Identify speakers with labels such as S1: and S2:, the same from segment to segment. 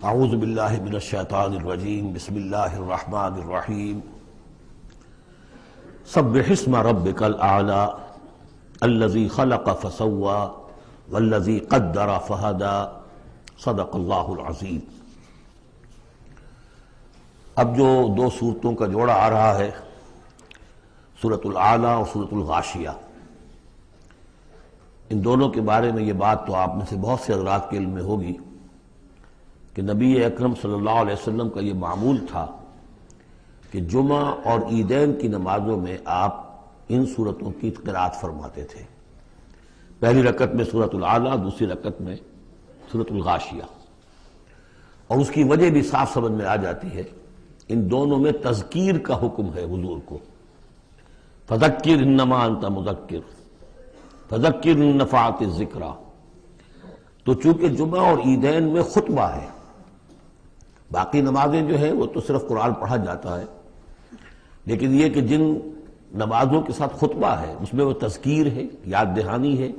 S1: اعوذ باللہ من الشیطان الرجیم بسم اللہ الرحمن الرحیم سبح اسم ربک الاعلی الذی خلق فسوی والذی قدر فہدی صدق اللہ العظیم۔ اب جو دو صورتوں کا جوڑا آ رہا ہے، سورۃ الاعلی اور سورۃ الغاشیہ، ان دونوں کے بارے میں یہ بات تو آپ میں سے بہت سے حضرات کے علم میں ہوگی کہ نبی اکرم صلی اللہ علیہ وسلم کا یہ معمول تھا کہ جمعہ اور عیدین کی نمازوں میں آپ ان صورتوں کی قرأت فرماتے تھے، پہلی رکعت میں سورۃ الاعلی، دوسری رکعت میں سورۃ الغاشیہ۔ اور اس کی وجہ بھی صاف سمجھ میں آ جاتی ہے، ان دونوں میں تذکیر کا حکم ہے حضور کو، فذکر انما انت مذکر فذکر ان نفعت الذکریٰ۔ تو چونکہ جمعہ اور عیدین میں خطبہ ہے، باقی نمازیں جو ہیں وہ تو صرف قرآن پڑھا جاتا ہے، لیکن یہ کہ جن نمازوں کے ساتھ خطبہ ہے اس میں وہ تذکیر ہے، یاد دہانی ہے،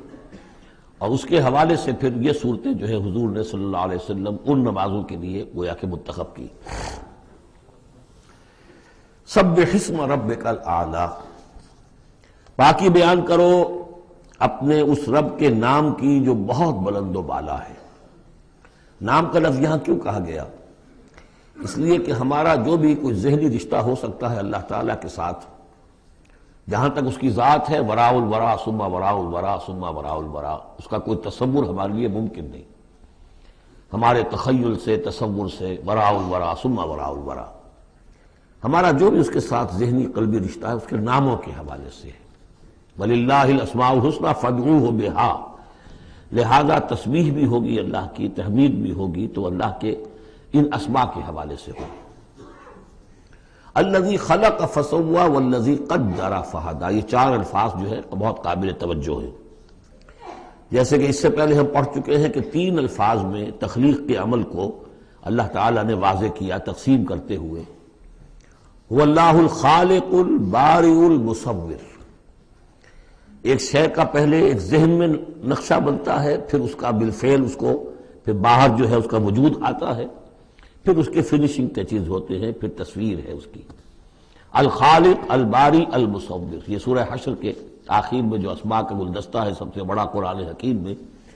S1: اور اس کے حوالے سے پھر یہ صورتیں جو ہے حضور نے صلی اللہ علیہ وسلم ان نمازوں کے لیے گویا کہ منتخب کی۔ سبح اسم ربک الاعلی، باقی بیان کرو اپنے اس رب کے نام کی جو بہت بلند و بالا ہے۔ نام کا لفظ یہاں کیوں کہا گیا؟ اس لیے کہ ہمارا جو بھی کوئی ذہنی رشتہ ہو سکتا ہے اللہ تعالیٰ کے ساتھ، جہاں تک اس کی ذات ہے، وراء الورا ثم وراء الورا ثم وراء الورا، اس کا کوئی تصور ہمارے لیے ممکن نہیں، ہمارے تخیل سے، تصور سے، وراء الورا ثم وراء الورا، ہمارا جو بھی اس کے ساتھ ذہنی قلبی رشتہ ہے اس کے ناموں کے حوالے سے ہے۔ وَلِلَّهِ الْأَسْمَاءُ الْحُسْنَىٰ فَادْعُوهُ بِهَا، لہذا تسبیح بھی ہوگی اللہ کی، تحمید بھی ہوگی تو اللہ کے ان اسماء کے حوالے سے ہوگی۔ الذی خلق فسوی والذی قدر فہدی، یہ چار الفاظ جو ہے بہت قابل توجہ ہے۔ جیسے کہ اس سے پہلے ہم پڑھ چکے ہیں کہ تین الفاظ میں تخلیق کے عمل کو اللہ تعالیٰ نے واضح کیا تقسیم کرتے ہوئے، هو اللہ الخالق البارئ المصور۔ ایک شے کا پہلے ایک ذہن میں نقشہ بنتا ہے، پھر اس کا بالفعل اس کو پھر باہر جو ہے اس کا وجود آتا ہے، پھر اس کے فنشنگ ٹچز ہوتے ہیں، پھر تصویر ہے اس کی۔ الخالق الباری المصور، یہ سورہ حشر کے آخر میں جو اسماء کا گلدستہ ہے سب سے بڑا قرآن حکیم میں،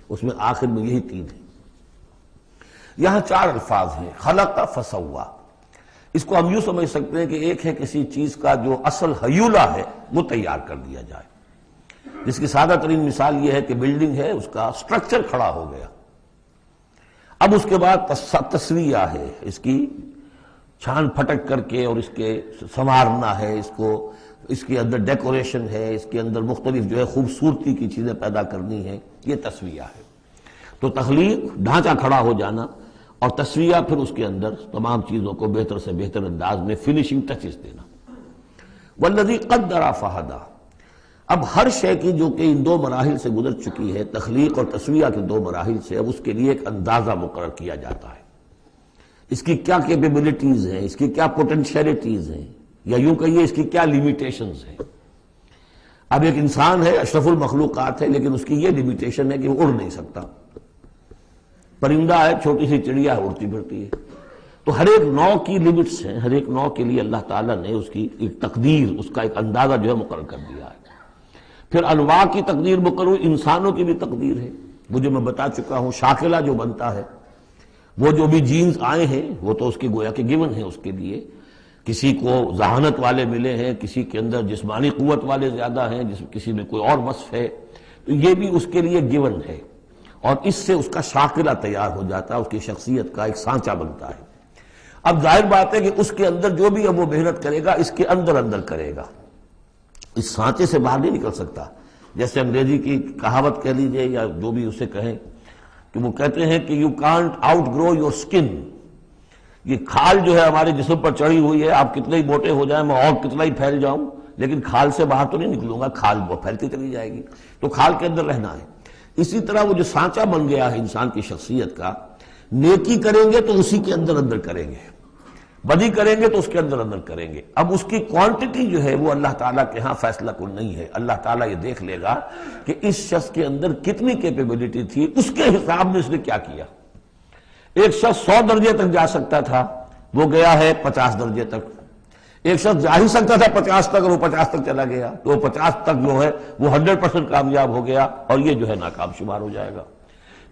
S1: اس میں آخر میں یہی تین ہیں۔ یہاں چار الفاظ ہیں، خلق فسوا۔ اس کو ہم یوں سمجھ سکتے ہیں کہ ایک ہے کسی چیز کا جو اصل حیولہ ہے وہ تیار کر دیا جائے، جس کی سادہ ترین مثال یہ ہے کہ بلڈنگ ہے، اس کا سٹرکچر کھڑا ہو گیا، اب اس کے بعد تسویہ ہے، اس کی چھان پھٹک کر کے اور اس کے سنوارنا ہے، اس کو، اس کے اندر ڈیکوریشن ہے، اس کے اندر مختلف جو ہے خوبصورتی کی چیزیں پیدا کرنی ہے، یہ تسویہ ہے۔ تو تخلیق ڈھانچہ کھڑا ہو جانا، اور تسویہ پھر اس کے اندر تمام چیزوں کو بہتر سے بہتر انداز میں فنشنگ ٹچز دینا۔ والذی قدر فہدی، اب ہر شے کی جو کہ ان دو مراحل سے گزر چکی ہے، تخلیق اور تسویہ کے دو مراحل سے، اب اس کے لیے ایک اندازہ مقرر کیا جاتا ہے، اس کی کیا کیپیبلٹیز ہیں، اس کی کیا پوٹینشیلٹیز ہیں، یا یوں کہیے اس کی کیا لیمیٹیشنز ہیں۔ اب ایک انسان ہے، اشرف المخلوقات ہے، لیکن اس کی یہ لیمیٹیشن ہے کہ وہ اڑ نہیں سکتا۔ پرندہ ہے، چھوٹی سی چڑیا ہے، اڑتی پھرتی ہے۔ تو ہر ایک نوع کی لیمٹس ہیں، ہر ایک نوع کے لیے اللہ تعالیٰ نے اس کی ایک تقدیر، اس کا ایک اندازہ جو ہے مقرر کر دیا ہے۔ پھر انواع کی تقدیر مقرر، انسانوں کی بھی تقدیر ہے، وہ جو میں بتا چکا ہوں، شاکلہ جو بنتا ہے، وہ جو بھی جینز آئے ہیں وہ تو اس کی گویا کہ گیون ہے اس کے لیے، کسی کو ذہانت والے ملے ہیں، کسی کے اندر جسمانی قوت والے زیادہ ہیں، کسی میں کوئی اور وصف ہے، تو یہ بھی اس کے لیے گیون ہے، اور اس سے اس کا شاکلہ تیار ہو جاتا ہے، اس کی شخصیت کا ایک سانچہ بنتا ہے۔ اب ظاہر بات ہے کہ اس کے اندر جو بھی اب وہ محنت کرے گا اس کے اندر اندر کرے گا، اس سانچے سے باہر نہیں نکل سکتا۔ جیسے انگریزی کی کہاوت کہہ لیجئے یا جو بھی اسے کہیں، کہ وہ کہتے ہیں کہ you can't outgrow your skin, یہ کھال جو ہے ہمارے جسم پر چڑھی ہوئی ہے، آپ کتنے ہی موٹے ہو جائیں، میں اور کتنا ہی پھیل جاؤں، لیکن کھال سے باہر تو نہیں نکلوں گا، کھال وہ پھیلتی چلی جائے گی، تو کھال کے اندر رہنا ہے۔ اسی طرح وہ جو سانچہ بن گیا ہے انسان کی شخصیت کا، نیکی کریں گے تو اسی کے اندر اندر کریں گے، بدی کریں گے تو اس کے اندر اندر کریں گے۔ اب اس کی کوانٹٹی جو ہے وہ اللہ تعالیٰ کے ہاں فیصلہ کن نہیں ہے، اللہ تعالیٰ یہ دیکھ لے گا کہ اس شخص کے اندر کتنی کیپیبلٹی تھی، اس کے حساب میں اس نے کیا کیا۔ ایک شخص 100 درجے تک جا سکتا تھا، وہ گیا ہے 50 درجے تک. ایک شخص جا ہی سکتا تھا 50 تک اور وہ 50 تک چلا گیا، تو وہ 50 تک جو ہے وہ 100% کامیاب ہو گیا اور یہ جو ہے ناکام شمار ہو جائے گا.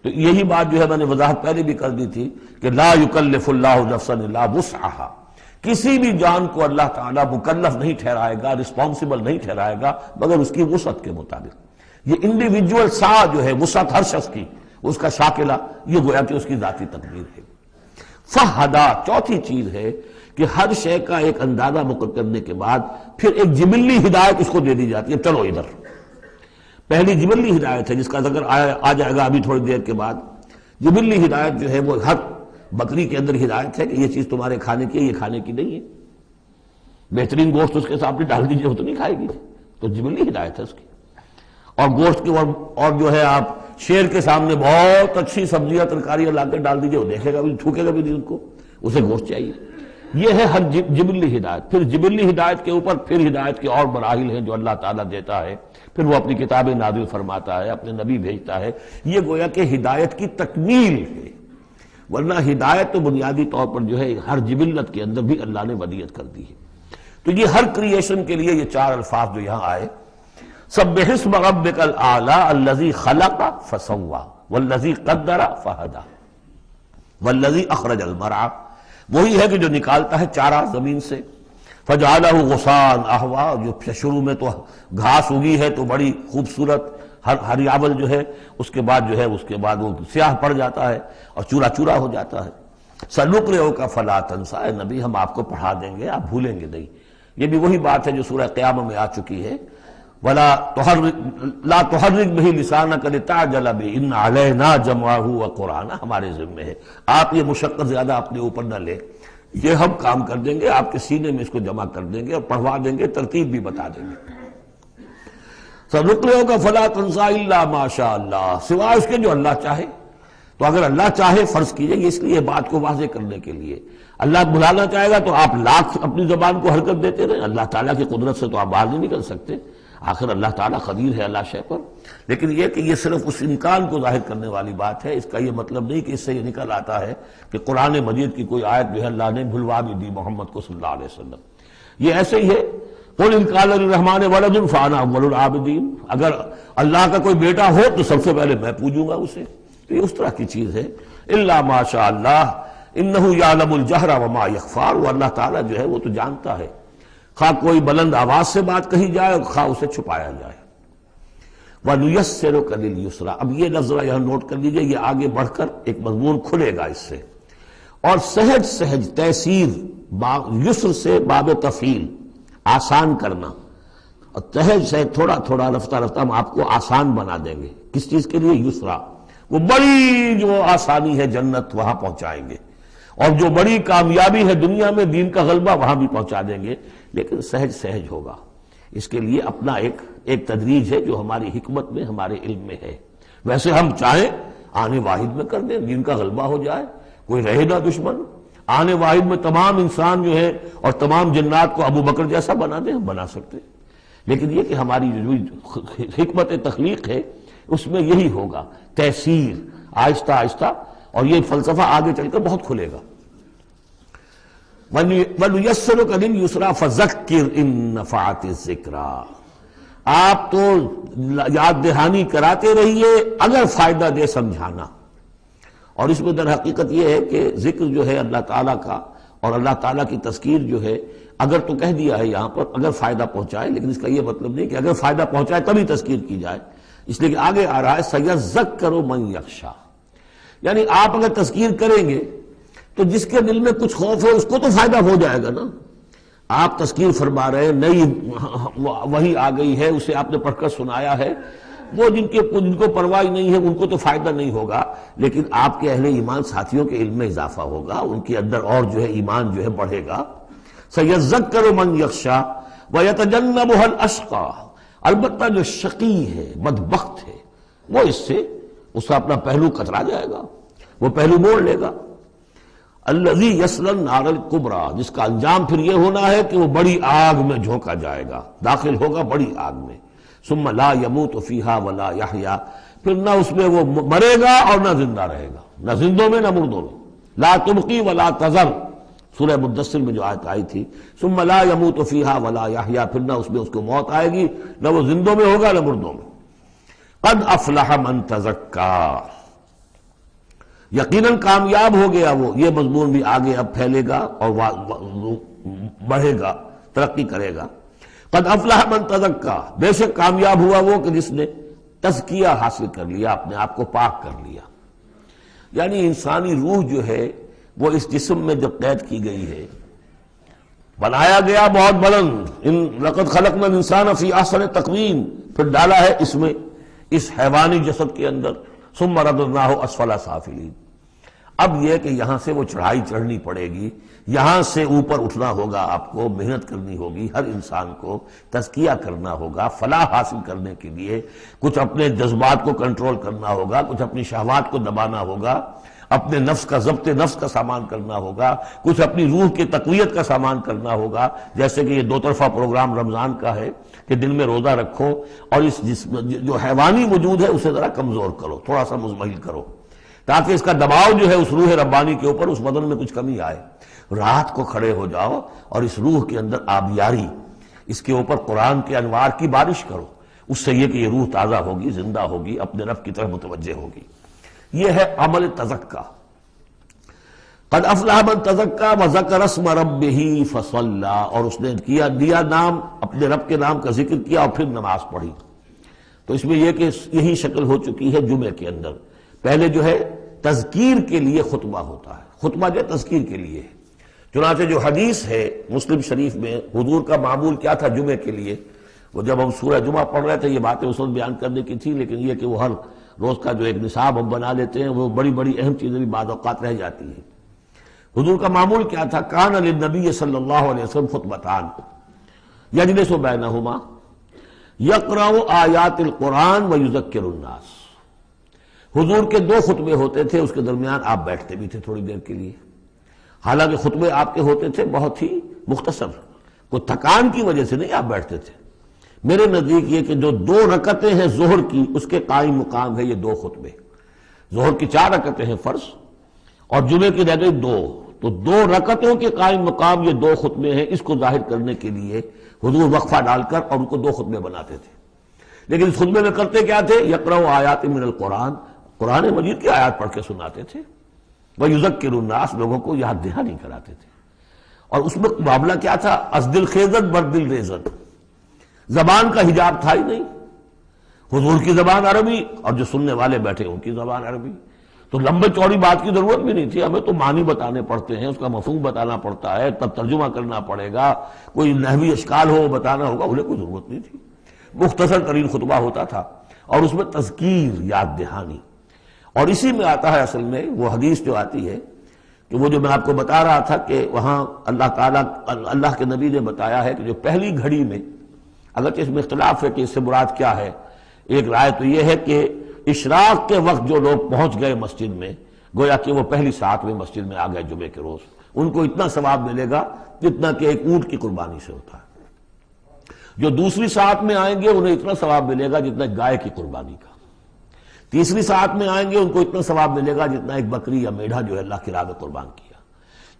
S1: تو یہی بات جو ہے میں نے وضاحت پہلے بھی کر دی تھی کہ لا یکلف اللہ نفسا الا وسعها، کسی بھی جان کو اللہ تعالیٰ مکلف نہیں ٹھہرائے گا، رسپانسبل نہیں ٹھہرائے گا مگر اس کی وسعت کے مطابق. یہ انڈیویجول سا جو ہے وسعت ہر شخص کی، اس کا شاکلہ، یہ گویا کہ اس کی ذاتی تقدیر ہے. فہدا چوتھی چیز ہے کہ ہر شے کا ایک اندازہ مقرر کرنے کے بعد پھر ایک جبلی ہدایت اس کو دے دی جاتی ہے، چلو ادھر. پہلی جبلی ہدایت ہے جس کا ذکر آ جائے گا ابھی تھوڑی دیر کے بعد. جبلی ہدایت جو ہے وہ ہر بکری کے اندر ہدایت ہے کہ یہ چیز تمہارے کھانے کی ہے، یہ کھانے کی نہیں ہے. بہترین گوشت اس کے سامنے ڈال دیجئے وہ تو نہیں کھائے گی، تو جبلی ہدایت ہے اس کی. اور گوشت کی اور جو ہے آپ شیر کے سامنے بہت اچھی سبزیاں ترکاریاں لا کے ڈال دیجئے، وہ دیکھے گا بھی، تھوکے گا بھی نہیں، ان کو اسے گوشت چاہیے. یہ ہے ہر جبلی ہدایت. پھر جبلی ہدایت کے اوپر پھر ہدایت کے اور مراحل ہیں جو اللہ تعالیٰ دیتا ہے، پھر وہ اپنی کتابیں نازل فرماتا ہے، اپنے نبی بھیجتا ہے. یہ گویا کہ ہدایت کی تکمیل ہے، ورنہ ہدایت تو بنیادی طور پر جو ہے ہر جبلت کے اندر بھی اللہ نے ودیت کر دی ہے. تو یہ ہر کریشن کے لیے یہ 4 الفاظ جو یہاں آئے، سبح اسم ربک الاعلی الذی خلق فسوی والذی قدر فہدی والذی اخرج المرعی، وہی ہے کہ جو نکالتا ہے چارہ زمین سے، فجعلہ غثاء احوا، جو شروع میں تو گھاس اگی ہے تو بڑی خوبصورت ہریاول جو ہے، اس کے بعد وہ سیاہ پڑ جاتا ہے اور چورا چورا ہو جاتا ہے. سنقرئک فلا تنسیٰ، اے نبی ہم آپ کو پڑھا دیں گے، آپ بھولیں گے نہیں. یہ بھی وہی بات ہے جو سورہ قیامہ میں آ چکی ہے، ولا تحرک بہ لسانک لتعجل بہ ان علینا جمعہ وقرآنہ، ہمارے ذمہ ہے، آپ یہ مشقت زیادہ اپنے اوپر نہ لیں، یہ ہم کام کر دیں گے، آپ کے سینے میں اس کو جمع کر دیں گے اور پڑھوا دیں گے، ترتیب بھی بتا دیں گے. سنقرئک فلا تنسیٰ الا ما شاء اللہ، سوائے اس کے جو اللہ چاہے. تو اگر اللہ چاہے، فرض کیجئے اس لیے بات کو واضح کرنے کے لیے، اللہ بلانا چاہے گا تو آپ لاکھ اپنی زبان کو حرکت دیتے رہیں، اللہ تعالیٰ کی قدرت سے تو آپ باہر نہیں نکل سکتے. آخر اللہ تعالیٰ قدیر ہے اللہ شے پر. لیکن یہ کہ یہ صرف اس امکان کو ظاہر کرنے والی بات ہے، اس کا یہ مطلب نہیں کہ اس سے یہ نکل آتا ہے کہ قرآن مجید کی کوئی آیت جو ہے اللہ نے بھلوا بھی دی محمد کو صلی اللہ علیہ وسلم. یہ ایسے ہی ہے، قل ان کان للرحمن ولد فانا اول العابدین، اگر اللہ کا کوئی بیٹا ہو تو سب سے پہلے میں پوجوں گا اسے. تو یہ اس طرح کی چیز ہے. الا ما شاء اللہ انہ یعلم الجہر وما یخفی، وہ اللہ تعالیٰ جو ہے وہ تو جانتا ہے، خواہ کوئی بلند آواز سے بات کہی جائے اور خواہ اسے چھپایا جائے. وَنُيَسِّرُكَ لِلْيُسْرَىٰ، اب یہ لفظ یہاں نوٹ کر لیجئے، یہ آگے بڑھ کر ایک مضمون کھلے گا اس سے. اور سہج سہج تیسیر، یسر سے باب تفعیل، آسان کرنا، اور سہج سہج تھوڑا تھوڑا رفتہ رفتہ ہم آپ کو آسان بنا دیں گے. کس چیز کے لیے؟ یسرا، وہ بڑی جو آسانی ہے جنت وہاں پہنچائیں گے، اور جو بڑی کامیابی ہے دنیا میں دین کا غلبہ وہاں بھی پہنچا دیں گے، لیکن سہج سہج ہوگا. اس کے لیے اپنا ایک تدریج ہے جو ہماری حکمت میں، ہمارے علم میں ہے. ویسے ہم چاہیں آنے واحد میں کر دیں، دین کا غلبہ ہو جائے، کوئی رہے نہ دشمن، آنے واحد میں تمام انسان جو ہے اور تمام جنات کو ابو بکر جیسا بنا دیں، ہم بنا سکتے. لیکن یہ کہ ہماری جو حکمت تخلیق ہے اس میں یہی ہوگا، تیسیر، آہستہ آہستہ. اور یہ فلسفہ آگے چل کر بہت کھلے گا. وَنُيَسِّرُكَ لِلْيُسْرَىٰ فَذَكِّرْ إِن نَّفَعَتِ الذِّكْرَىٰ، آپ تو یاد دہانی کراتے رہیے اگر فائدہ دے سمجھانا. اور اس میں در حقیقت یہ ہے کہ ذکر جو ہے اللہ تعالیٰ کا اور اللہ تعالیٰ کی تذکیر جو ہے، اگر تو کہہ دیا ہے یہاں پر اگر فائدہ پہنچائے، لیکن اس کا یہ مطلب نہیں کہ اگر فائدہ پہنچائے تبھی تذکیر کی جائے. اس لیے کہ آگے آ رہا ہے سَيَذَّكَّرُ مَن يَخْشَىٰ، یعنی آپ اگر تذکیر کریں گے تو جس کے دل میں کچھ خوف ہے اس کو تو فائدہ ہو جائے گا نا. آپ تذکیر فرما رہے ہیں، نئی وحی آ گئی ہے، اسے آپ نے پڑھ کر سنایا ہے، وہ جن کو پرواہ نہیں ہے ان کو تو فائدہ نہیں ہوگا، لیکن آپ کے اہل ایمان ساتھیوں کے علم میں اضافہ ہوگا، ان کے اندر اور جو ہے ایمان جو ہے بڑھے گا. سَيَذَّكَّرُ مَن يَخْشَىٰ وَيَتَجَنَّبُهَا الْأَشْقَىٰ، البتہ جو شقی ہے، بدبخت ہے، وہ اس کا اپنا پہلو کترا جائے گا، وہ پہلو موڑ لے گا. الذی یصلی النار الکبریٰ، جس کا انجام پھر یہ ہونا ہے کہ وہ بڑی آگ میں جھونکا جائے گا، داخل ہوگا بڑی آگ میں. ثم لا یموت فیہا ولا یحییٰ، پھر نہ اس میں وہ مرے گا اور نہ زندہ رہے گا، نہ زندوں میں نہ مردوں میں. لا تبقی ولا تذر، سورہ مدثر میں جو آیت آئی تھی، ثم لا يموت فیہا ولا یحیا، پھر نہ اس میں اس کو موت آئے گی، نہ وہ زندوں میں ہوگا نہ مردوں میں۔ قد افلح من تزکا، یقیناً کامیاب ہو گیا وہ، یہ مضمون بھی آگے اب پھیلے گا اور بڑھے گا، ترقی کرے گا۔ قد افلح من تزکا، بے شک کامیاب ہوا وہ کہ جس نے تزکیہ حاصل کر لیا، اپنے آپ کو پاک کر لیا۔ یعنی انسانی روح جو ہے وہ اس جسم میں جب قید کی گئی ہے، بنایا گیا بہت بلند، لقد خلقنا الانسان فی احسن تقویم، پھر ڈالا ہے اس میں، اس حیوانی جسد کے اندر، ثم رددناہ اسفل سافلین۔ اب یہ کہ یہاں سے وہ چڑھائی چڑھنی پڑے گی، یہاں سے اوپر اٹھنا ہوگا، آپ کو محنت کرنی ہوگی، ہر انسان کو تزکیہ کرنا ہوگا، فلاح حاصل کرنے کے لیے کچھ اپنے جذبات کو کنٹرول کرنا ہوگا، کچھ اپنی شہوات کو دبانا ہوگا، اپنے نفس کا ضبط نفس کا سامان کرنا ہوگا، کچھ اپنی روح کی تقویت کا سامان کرنا ہوگا، جیسے کہ یہ دو طرفہ پروگرام رمضان کا ہے کہ دن میں روزہ رکھو اور اس جو حیوانی وجود ہے اسے ذرا کمزور کرو، تھوڑا سا مزمحل کرو، تاکہ اس کا دباؤ جو ہے اس روح ربانی کے اوپر، اس بدن میں کچھ کمی آئے۔ رات کو کھڑے ہو جاؤ اور اس روح کے اندر آبیاری، اس کے اوپر قرآن کے انوار کی بارش کرو، اس سے یہ کہ یہ روح تازہ ہوگی، زندہ ہوگی، اپنے رب کی طرف متوجہ ہوگی۔ یہ ہے عمل تزکا۔ قد افلح من تزکا وذکر اسم ربہ فصلی، اور اس نے دیا نام، اپنے رب کے نام کا ذکر کیا اور پھر نماز پڑھی۔ تو اس میں یہ کہ یہی شکل ہو چکی ہے جمعے کے اندر۔ پہلے جو ہے تذکیر کے لیے خطبہ ہوتا ہے، خطبہ جو تذکیر کے لیے ہے۔ چنانچہ جو حدیث ہے مسلم شریف میں، حضور کا معمول کیا تھا جمعے کے لیے، وہ جب ہم سورہ جمعہ پڑھ رہے تھے یہ باتیں اس وقت بیان کرنے کی تھی، لیکن یہ کہ وہ ہر روز کا جو ایک نصاب ہم بنا لیتے ہیں، وہ بڑی بڑی اہم چیزیں بھی بعض اوقات رہ جاتی ہیں۔ حضور کا معمول کیا تھا؟ کان للنبی صلی اللہ علیہ وسلم خطبتان یجلس بینہما یقرأ آیات القرآن ویذکر الناس۔ حضور کے دو خطبے ہوتے تھے، اس کے درمیان آپ بیٹھتے بھی تھے تھوڑی دیر کے لیے، حالانکہ خطبے آپ کے ہوتے تھے بہت ہی مختصر، کوئی تھکان کی وجہ سے نہیں آپ بیٹھتے تھے۔ میرے نزدیک یہ کہ جو 2 رکعتیں ہیں ظہر کی، اس کے قائم مقام ہے یہ 2 خطبے۔ ظہر کی 4 رکعتیں ہیں فرض، اور جمعے کی رہ گئی 2، تو 2 رکعتوں کے قائم مقام یہ 2 خطبے ہیں۔ اس کو ظاہر کرنے کے لیے حضور وقفہ ڈال کر اور ان کو 2 خطبے بناتے تھے۔ لیکن اس خطبے میں کرتے کیا تھے؟ یقرأ آیات من القرآن، قرآن مجید کی آیات پڑھ کے سناتے تھے، ویذکر الناس، لوگوں کو یاد دہانی کراتے تھے۔ اور اس میں معاملہ کیا تھا؟ از دل خیزت بر دل ریزت، زبان کا حجاب تھا ہی نہیں، حضور کی زبان عربی اور جو سننے والے بیٹھے ان کی زبان عربی، تو لمبے چوڑی بات کی ضرورت بھی نہیں تھی، ہمیں تو معنی بتانے پڑتے ہیں، اس کا مفہوم بتانا پڑتا ہے، تب ترجمہ کرنا پڑے گا، کوئی نحوی اشکال ہو بتانا ہوگا، انہیں کوئی ضرورت نہیں تھی۔ مختصر ترین خطبہ ہوتا تھا اور اس میں تذکیر، یاد دہانی۔ اور اسی میں آتا ہے اصل میں وہ حدیث جو آتی ہے کہ وہ جو میں آپ کو بتا رہا تھا کہ وہاں اللہ تعالیٰ، اللہ کے نبی نے بتایا ہے کہ جو پہلی گھڑی میں، اگرچہ اس میں اختلاف ہے کہ اس سے مراد کیا ہے، ایک رائے تو یہ ہے کہ اشراق کے وقت جو لوگ پہنچ گئے مسجد میں، گویا کہ وہ پہلی ساعت میں مسجد میں آ گئے جمعے کے روز، ان کو اتنا ثواب ملے گا جتنا کہ ایک اونٹ کی قربانی سے ہوتا ہے۔ جو دوسری ساعت میں آئیں گے انہیں اتنا ثواب ملے گا جتنا ایک گائے کی قربانی کا۔ تیسری ساعت میں آئیں گے ان کو اتنا ثواب ملے گا جتنا ایک بکری یا میڑھا جو ہے اللہ کی راہ میں قربان کیا۔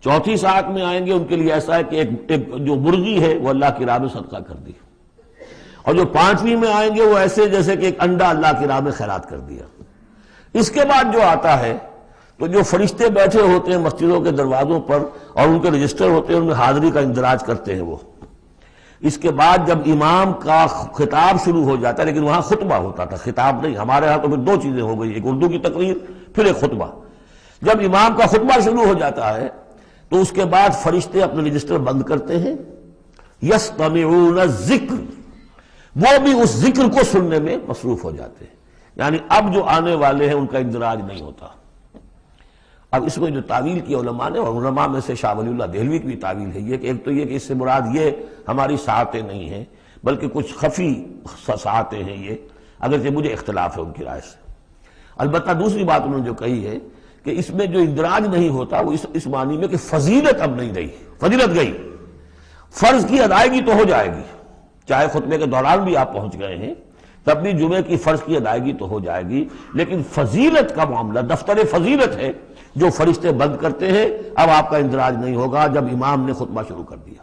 S1: چوتھی ساعت میں آئیں گے ان کے لیے ایسا ہے کہ ایک جو مرغی ہے وہ اللہ کی راہ میں صدقہ کر دی، اور جو 5ویں میں آئیں گے وہ ایسے جیسے کہ ایک انڈا اللہ کی راہ میں خیرات کر دیا۔ اس کے بعد جو آتا ہے تو جو فرشتے بیٹھے ہوتے ہیں مسجدوں کے دروازوں پر اور ان کے رجسٹر ہوتے ہیں، ان میں حاضری کا اندراج کرتے ہیں وہ۔ اس کے بعد جب امام کا خطاب شروع ہو جاتا ہے، لیکن وہاں خطبہ ہوتا تھا، خطاب نہیں، ہمارے ہاں تو پھر 2 چیزیں ہو گئی، ایک اردو کی تقریر پھر ایک خطبہ۔ جب امام کا خطبہ شروع ہو جاتا ہے تو اس کے بعد فرشتے اپنے رجسٹر بند کرتے ہیں، یستمعون الذکر، وہ بھی اس ذکر کو سننے میں مصروف ہو جاتے ہیں، یعنی اب جو آنے والے ہیں ان کا اندراج نہیں ہوتا۔ اب اس میں جو تعویل کی علماء نے، اور علماء میں سے شاہ ولی اللہ دہلوی کی بھی تعویل ہے یہ کہ ایک تو یہ کہ اس سے مراد یہ ہماری ساعتیں نہیں ہیں بلکہ کچھ خفی ساعتیں ہیں، یہ اگرچہ مجھے اختلاف ہے ان کی رائے سے۔ البتہ دوسری بات انہوں نے جو کہی ہے کہ اس میں جو اندراج نہیں ہوتا وہ اس معنی میں کہ فضیلت اب نہیں رہی، فضیلت گئی، فرض کی ادائیگی تو ہو جائے گی، چاہے خطبے کے دوران بھی آپ پہنچ گئے ہیں تب بھی جمعے کی فرض کی ادائیگی تو ہو جائے گی، لیکن فضیلت کا معاملہ، دفتر فضیلت ہے جو فرشتے بند کرتے ہیں اب آپ کا اندراج نہیں ہوگا جب امام نے خطبہ شروع کر دیا۔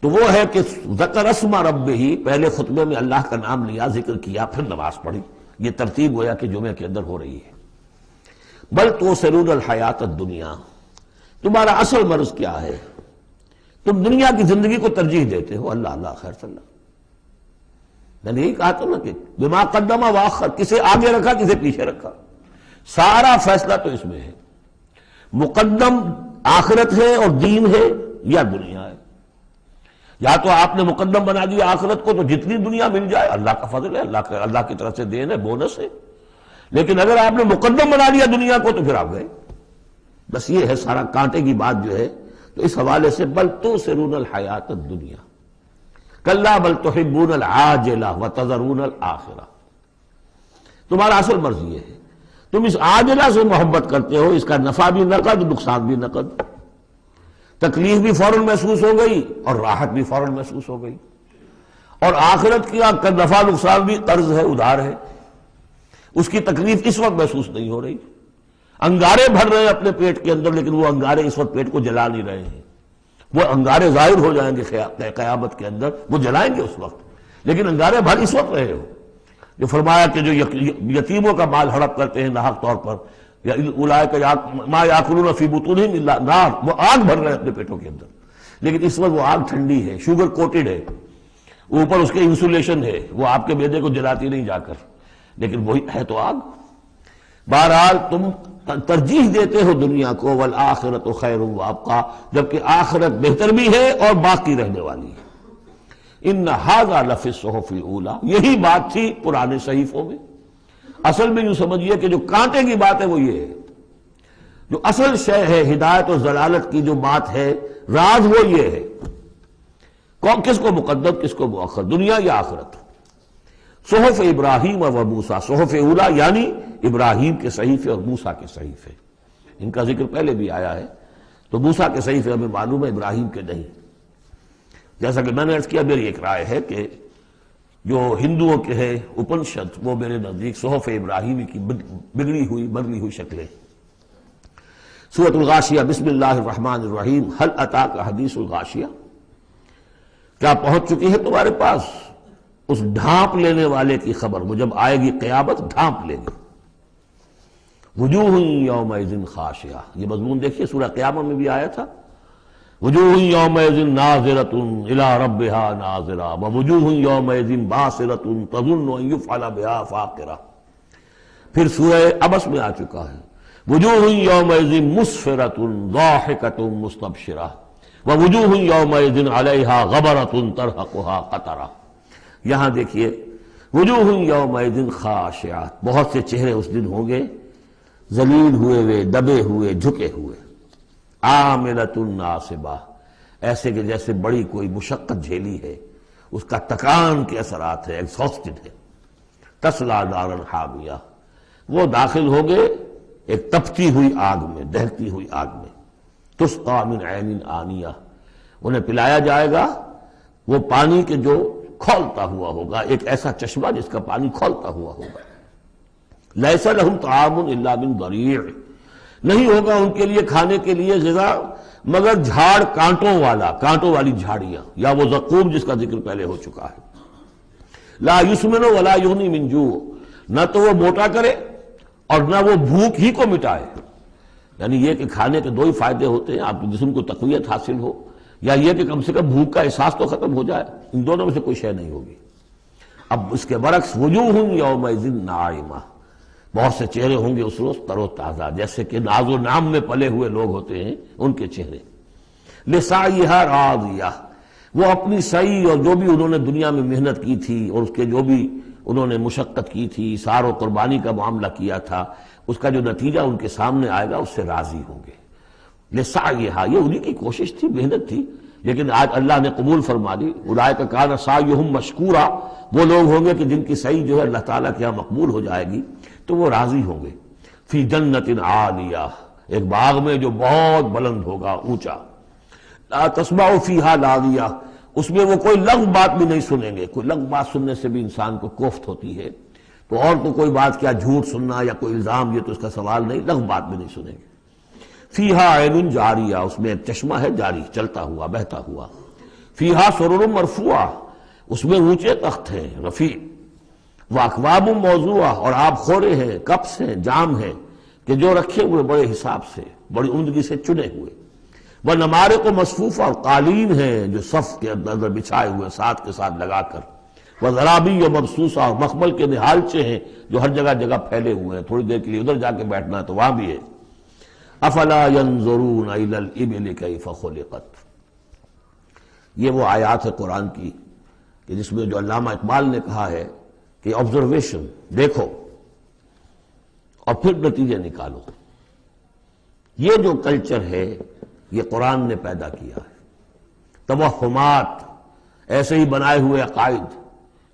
S1: تو وہ ہے کہ ذکر اسم ربہ، پہلے خطبے میں اللہ کا نام لیا، ذکر کیا، پھر نماز پڑھی۔ یہ ترتیب گویا کہ جمعے کے اندر ہو رہی ہے۔ بل تؤثرون الحیات الدنیا، تمہارا اصل مرض کیا ہے؟ تم دنیا کی زندگی کو ترجیح دیتے ہو۔ اللہ اللہ خیر صلی اللہ، میں نے یہی کہا تھا نا کہ بما قدم واخر، کسے آگے رکھا کسے پیچھے رکھا، سارا فیصلہ تو اس میں ہے۔ مقدم آخرت ہے اور دین ہے یا دنیا ہے؟ یا تو آپ نے مقدم بنا دیا آخرت کو تو جتنی دنیا مل جائے اللہ کا فضل ہے، اللہ کی طرف سے دین ہے، بونس ہے۔ لیکن اگر آپ نے مقدم بنا لیا دنیا کو تو پھر آپ گئے۔ بس یہ ہے سارا کانٹے کی بات جو ہے۔ تو اس حوالے سے بل تؤثرون الحیات الدنیا کلا بل تحبون العاجلہ وتذرون الآخرہ، تمہارا اصل مرض یہ ہے، تم اس عاجلہ سے محبت کرتے ہو، اس کا نفع بھی نقد، نقصان بھی نقد، تکلیف بھی فوراً محسوس ہو گئی اور راحت بھی فوراً محسوس ہو گئی، اور آخرت کا نفع نقصان بھی قرض ہے، ادھار ہے، اس کی تکلیف اس وقت محسوس نہیں ہو رہی۔ انگارے بھر رہے ہیں اپنے پیٹ کے اندر، لیکن وہ انگارے اس وقت پیٹ کو جلا نہیں رہے ہیں، وہ انگارے ظاہر ہو جائیں گے قیامت کے اندر، وہ جلائیں گے اس وقت، لیکن انگارے بھر اس وقت رہے ہو۔ جو فرمایا کہ جو یتیموں کا مال ہڑپ کرتے ہیں ناحق طور پر، اولئک ما یاکلون فی بطونہم الا النار، وہ آگ بھر رہے ہیں اپنے پیٹوں کے اندر، لیکن اس وقت وہ آگ ٹھنڈی ہے، شوگر کوٹڈ ہے، اوپر اس کے انسولیشن ہے، وہ آپ کے معدے کو جلاتی نہیں جا کر، لیکن وہی ہے تو آگ۔ بہرحال تم ترجیح دیتے ہو دنیا کو، والآخرۃ خیر وابقیٰ، جبکہ آخرت بہتر بھی ہے اور باقی رہنے والی ہے۔ ان ھذا لفی الصحف الاولی، یہی بات تھی پرانے صحیفوں میں۔ اصل میں یوں سمجھیے کہ جو کانٹے کی بات ہے وہ یہ ہے، جو اصل شے ہے ہدایت اور ضلالت کی جو بات ہے، راز وہ یہ ہے، کس کو مقدم کس کو مؤخر، دنیا یا آخرت۔ صحف ابراہیم و موسیٰ، صحف اولی یعنی ابراہیم کے صحیفے اور موسیٰ کے صحیفے، ان کا ذکر پہلے بھی آیا ہے۔ تو موسیٰ کے صحیفے ہمیں معلوم ہے، ابراہیم کے نہیں۔ جیسا کہ میں نے عرض کیا، میری ایک رائے ہے کہ جو ہندوؤں کے ہے اپنشد، وہ میرے نزدیک صحف ابراہیمی کی بگڑی ہوئی بدلی ہوئی شکلیں۔ سورۃ الغاشیہ، بسم اللہ الرحمن الرحیم، هل اتاک حدیث الغاشیہ، کیا پہنچ چکی ہے تمہارے پاس اس ڈھانپ لینے والے کی خبر، وہ جب آئے گی قیامت ڈھانپ لے گی۔ وجوہ یومئذ خاشعہ، یہ مضمون دیکھیے سورہ قیامہ میں بھی آیا تھا، وجوہ یومئذ ناظرۃ الی ربہا ناظرہ ووجوہ یومئذ باسرۃ تظن ان یفعل بہا فاقرہ۔ پھر سورہ عبس میں آ چکا ہے، وجوہ یومئذ مسفرۃ ضاحکۃ مستبشرہ ووجوہ یومئذ علیہا غبرۃ ترہقہا قطرہ۔ یہاں دیکھیے وجوہ یومئذ خاشعہ، بہت سے چہرے اس دن ہوں گے ذلیل ہوئے دبے ہوئے جھکے ہوئے، عاملۃ ناصبہ، ایسے کہ جیسے بڑی کوئی مشقت جھیلی ہے، اس کا تکان کے اثرات ہے، ایگزاسٹڈ ہے۔ تصلیٰ نارا حامیہ، وہ داخل ہوں گے ایک تپتی ہوئی آگ میں، دہتی ہوئی آگ میں۔ تسقیٰ من عین آنیہ، انہیں پلایا جائے گا وہ پانی کے جو کھولتا ہوا ہوگا، ایک ایسا چشمہ جس کا پانی کھولتا ہوا ہوگا۔ لیس لہم طعام الا من ضریع، نہیں ہوگا ان کے لیے کھانے کے لیے غذا مگر جھاڑ کانٹوں والا، کانٹوں والی جھاڑیاں، یا وہ زقوم جس کا ذکر پہلے ہو چکا ہے۔ لا یسمن ولا یغنی من جوع، نہ تو وہ موٹا کرے اور نہ وہ بھوک ہی کو مٹائے۔ یعنی یہ کہ کھانے کے دو ہی فائدے ہوتے ہیں، آپ کے جسم کو تقویت حاصل ہو، یا یہ کہ کم سے کم بھوک کا احساس تو ختم ہو جائے، ان دونوں میں سے کوئی شے نہیں ہوگی۔ اب اس کے برعکس وجوہ یومئذ ناعمہ، بہت سے چہرے ہوں گے اس روز تر و تازہ، جیسے کہ ناز و نام میں پلے ہوئے لوگ ہوتے ہیں ان کے چہرے۔ لسعیہا راضیہ، وہ اپنی سعی اور جو بھی انہوں نے دنیا میں محنت کی تھی اور اس کے جو بھی انہوں نے مشقت کی تھی، سار و قربانی کا معاملہ کیا تھا، اس کا جو نتیجہ ان کے سامنے آئے گا اس سے راضی ہوں گے۔ لسعیہا، یہ انہی کی کوشش تھی، محنت تھی، لیکن آج اللہ نے قبول فرما دی۔ اولئک کان سعیہم مشکورا، وہ لوگ ہوں گے کہ جن کی سعی جو ہے اللہ تعالیٰ کے یہاں مقبول ہو جائے گی تو وہ راضی ہوں گے۔ فی جنت عالیہ، ایک باغ میں جو بہت بلند ہوگا، اونچا۔ لا تسمع فیہا لاغیہ، اس میں وہ کوئی لغو بات بھی نہیں سنیں گے، کوئی لغو بات سننے سے بھی انسان کو کوفت ہوتی ہے۔ تو اور تو کوئی بات کیا جھوٹ سننا یا کوئی الزام، یہ تو اس کا سوال نہیں، لغو بات بھی نہیں سنیں گے۔ فیہا عین جاریہ، اس میں ایک چشمہ ہے جاری، چلتا ہوا بہتا ہوا۔ فیہا سرر مرفوعہ، اس میں اونچے تخت ہیں رفیع۔ واکواب موضوعہ، اور آب خورے ہیں، کپس ہیں، جام ہیں کہ جو رکھے ہوئے بڑے حساب سے، بڑی عمدگی سے چنے ہوئے۔ وہ نمارق و مصفوفہ، اور قالین ہیں جو صف کے اندر بچھائے ہوئے ساتھ کے ساتھ لگا کر۔ وہ ذرابی و مبسوسہ، اور مخمل کے نہالچے ہیں جو ہر جگہ جگہ پھیلے ہوئے ہیں، تھوڑی دیر کے لیے ادھر جا کے بیٹھنا ہے تو وہاں بھی ہے۔ افلا ينظرون الى الابل كيف خلقت، یہ وہ آیات ہے قرآن کی کہ جس میں جو علامہ اقبال نے کہا ہے کہ آبزرویشن، دیکھو اور پھر نتیجے نکالو۔ یہ جو کلچر ہے یہ قرآن نے پیدا کیا ہے۔ توہمات، ایسے ہی بنائے ہوئے عقائد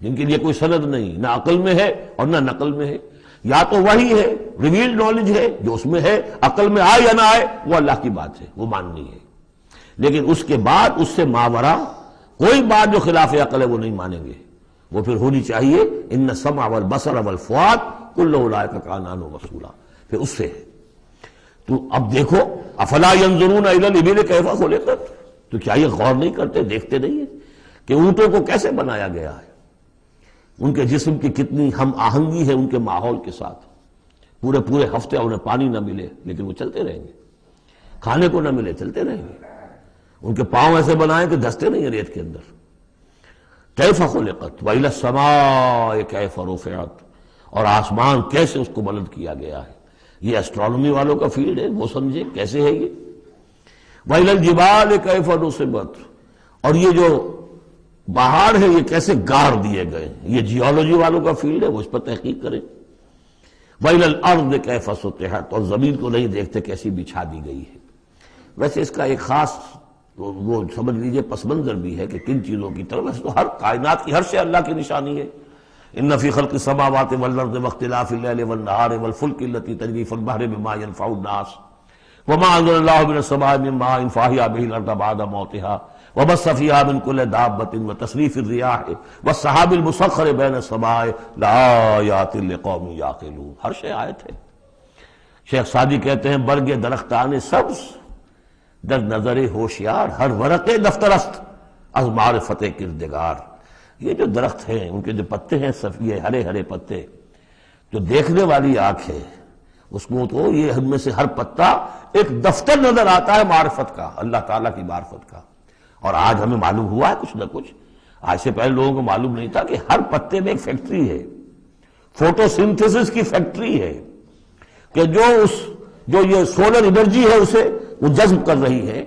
S1: جن کے لیے کوئی سند نہیں، نہ عقل میں ہے اور نہ نقل میں ہے۔ یا تو وہی ہے، ریویلڈ نالج ہے جو اس میں ہے، عقل میں آئے یا نہ آئے وہ اللہ کی بات ہے، وہ ماننی ہے۔ لیکن اس کے بعد اس سے ماورا کوئی بات جو خلاف عقل ہے وہ نہیں مانیں گے۔ وہ پھر ہونی چاہیے ان السمع والبصر والفؤاد کل اولئک کان عنہ مسئولا، پھر اس سے ہے۔ تو اب دیکھو، افلا ینظرون الی الابل کیف خلقت، تو کیا یہ غور نہیں کرتے، دیکھتے نہیں ہیں کہ اونٹوں کو کیسے بنایا گیا ہے، ان کے جسم کی کتنی ہم آہنگی ہے ان کے ماحول کے ساتھ۔ پورے ہفتے انہیں پانی نہ ملے لیکن وہ چلتے رہیں گے، کھانے کو نہ ملے چلتے رہیں گے۔ ان کے پاؤں ایسے بنائیں کہ دھستے نہیں ہیں ریت کے اندر۔ کیف خلقت وإلی السماء کیف رفعت، اور آسمان کیسے اس کو بلند کیا گیا ہے۔ یہ اسٹرانومی والوں کا فیلڈ ہے، وہ سمجھے کیسے ہے یہ۔ وإلی الجبال کیف نصبت، اور یہ جو پہاڑ ہے یہ کیسے گاڑ دیے گئے، یہ جیولوجی والوں کا فیلڈ ہے، وہ اس پر تحقیق کریں۔ وإلی الأرض کیف سطحت، اور زمین کو نہیں دیکھتے کیسی بچھا دی گئی ہے۔ ویسے اس کا ایک خاص وہ سمجھ لیجئے پس منظر بھی ہے کہ کن چیزوں کی طرف، ویسے تو ہر کائنات کی ہر شے اللہ کی نشانی ہے۔ ان فی خلق السماوات والارض واختلاف اللیل والنہار والفلک التي تجری فی البحر بما ينفع الناس وما انزل اللہ من السماء من ماء فاحیا به الارض بعد موتها وبث فیہا من کل دابۃ وتصریف الرياح والسحاب المسخر بین السماء لآیات لقوم یعقلون، ہر شے آیت ہے۔ شیخ سعدی کہتے ہیں برگ درختان سبز در نظر ہوشیار، ہر ورق دفترست از معرفت کردگار۔ یہ جو درخت ہیں ان کے جو پتے ہیں یہ ہرے ہرے پتے، جو دیکھنے والی آنکھ ہے اس کو تو یہ ان میں سے ہر پتا ایک دفتر نظر آتا ہے معرفت کا، اللہ تعالیٰ کی معرفت کا۔ اور آج ہمیں معلوم ہوا ہے کچھ نہ کچھ، آج سے پہلے لوگوں کو معلوم نہیں تھا کہ ہر پتے میں ایک فیکٹری ہے، فوٹو سنتھسس کی فیکٹری ہے، کہ جو یہ سولر انرجی ہے اسے وہ جذب کر رہی ہے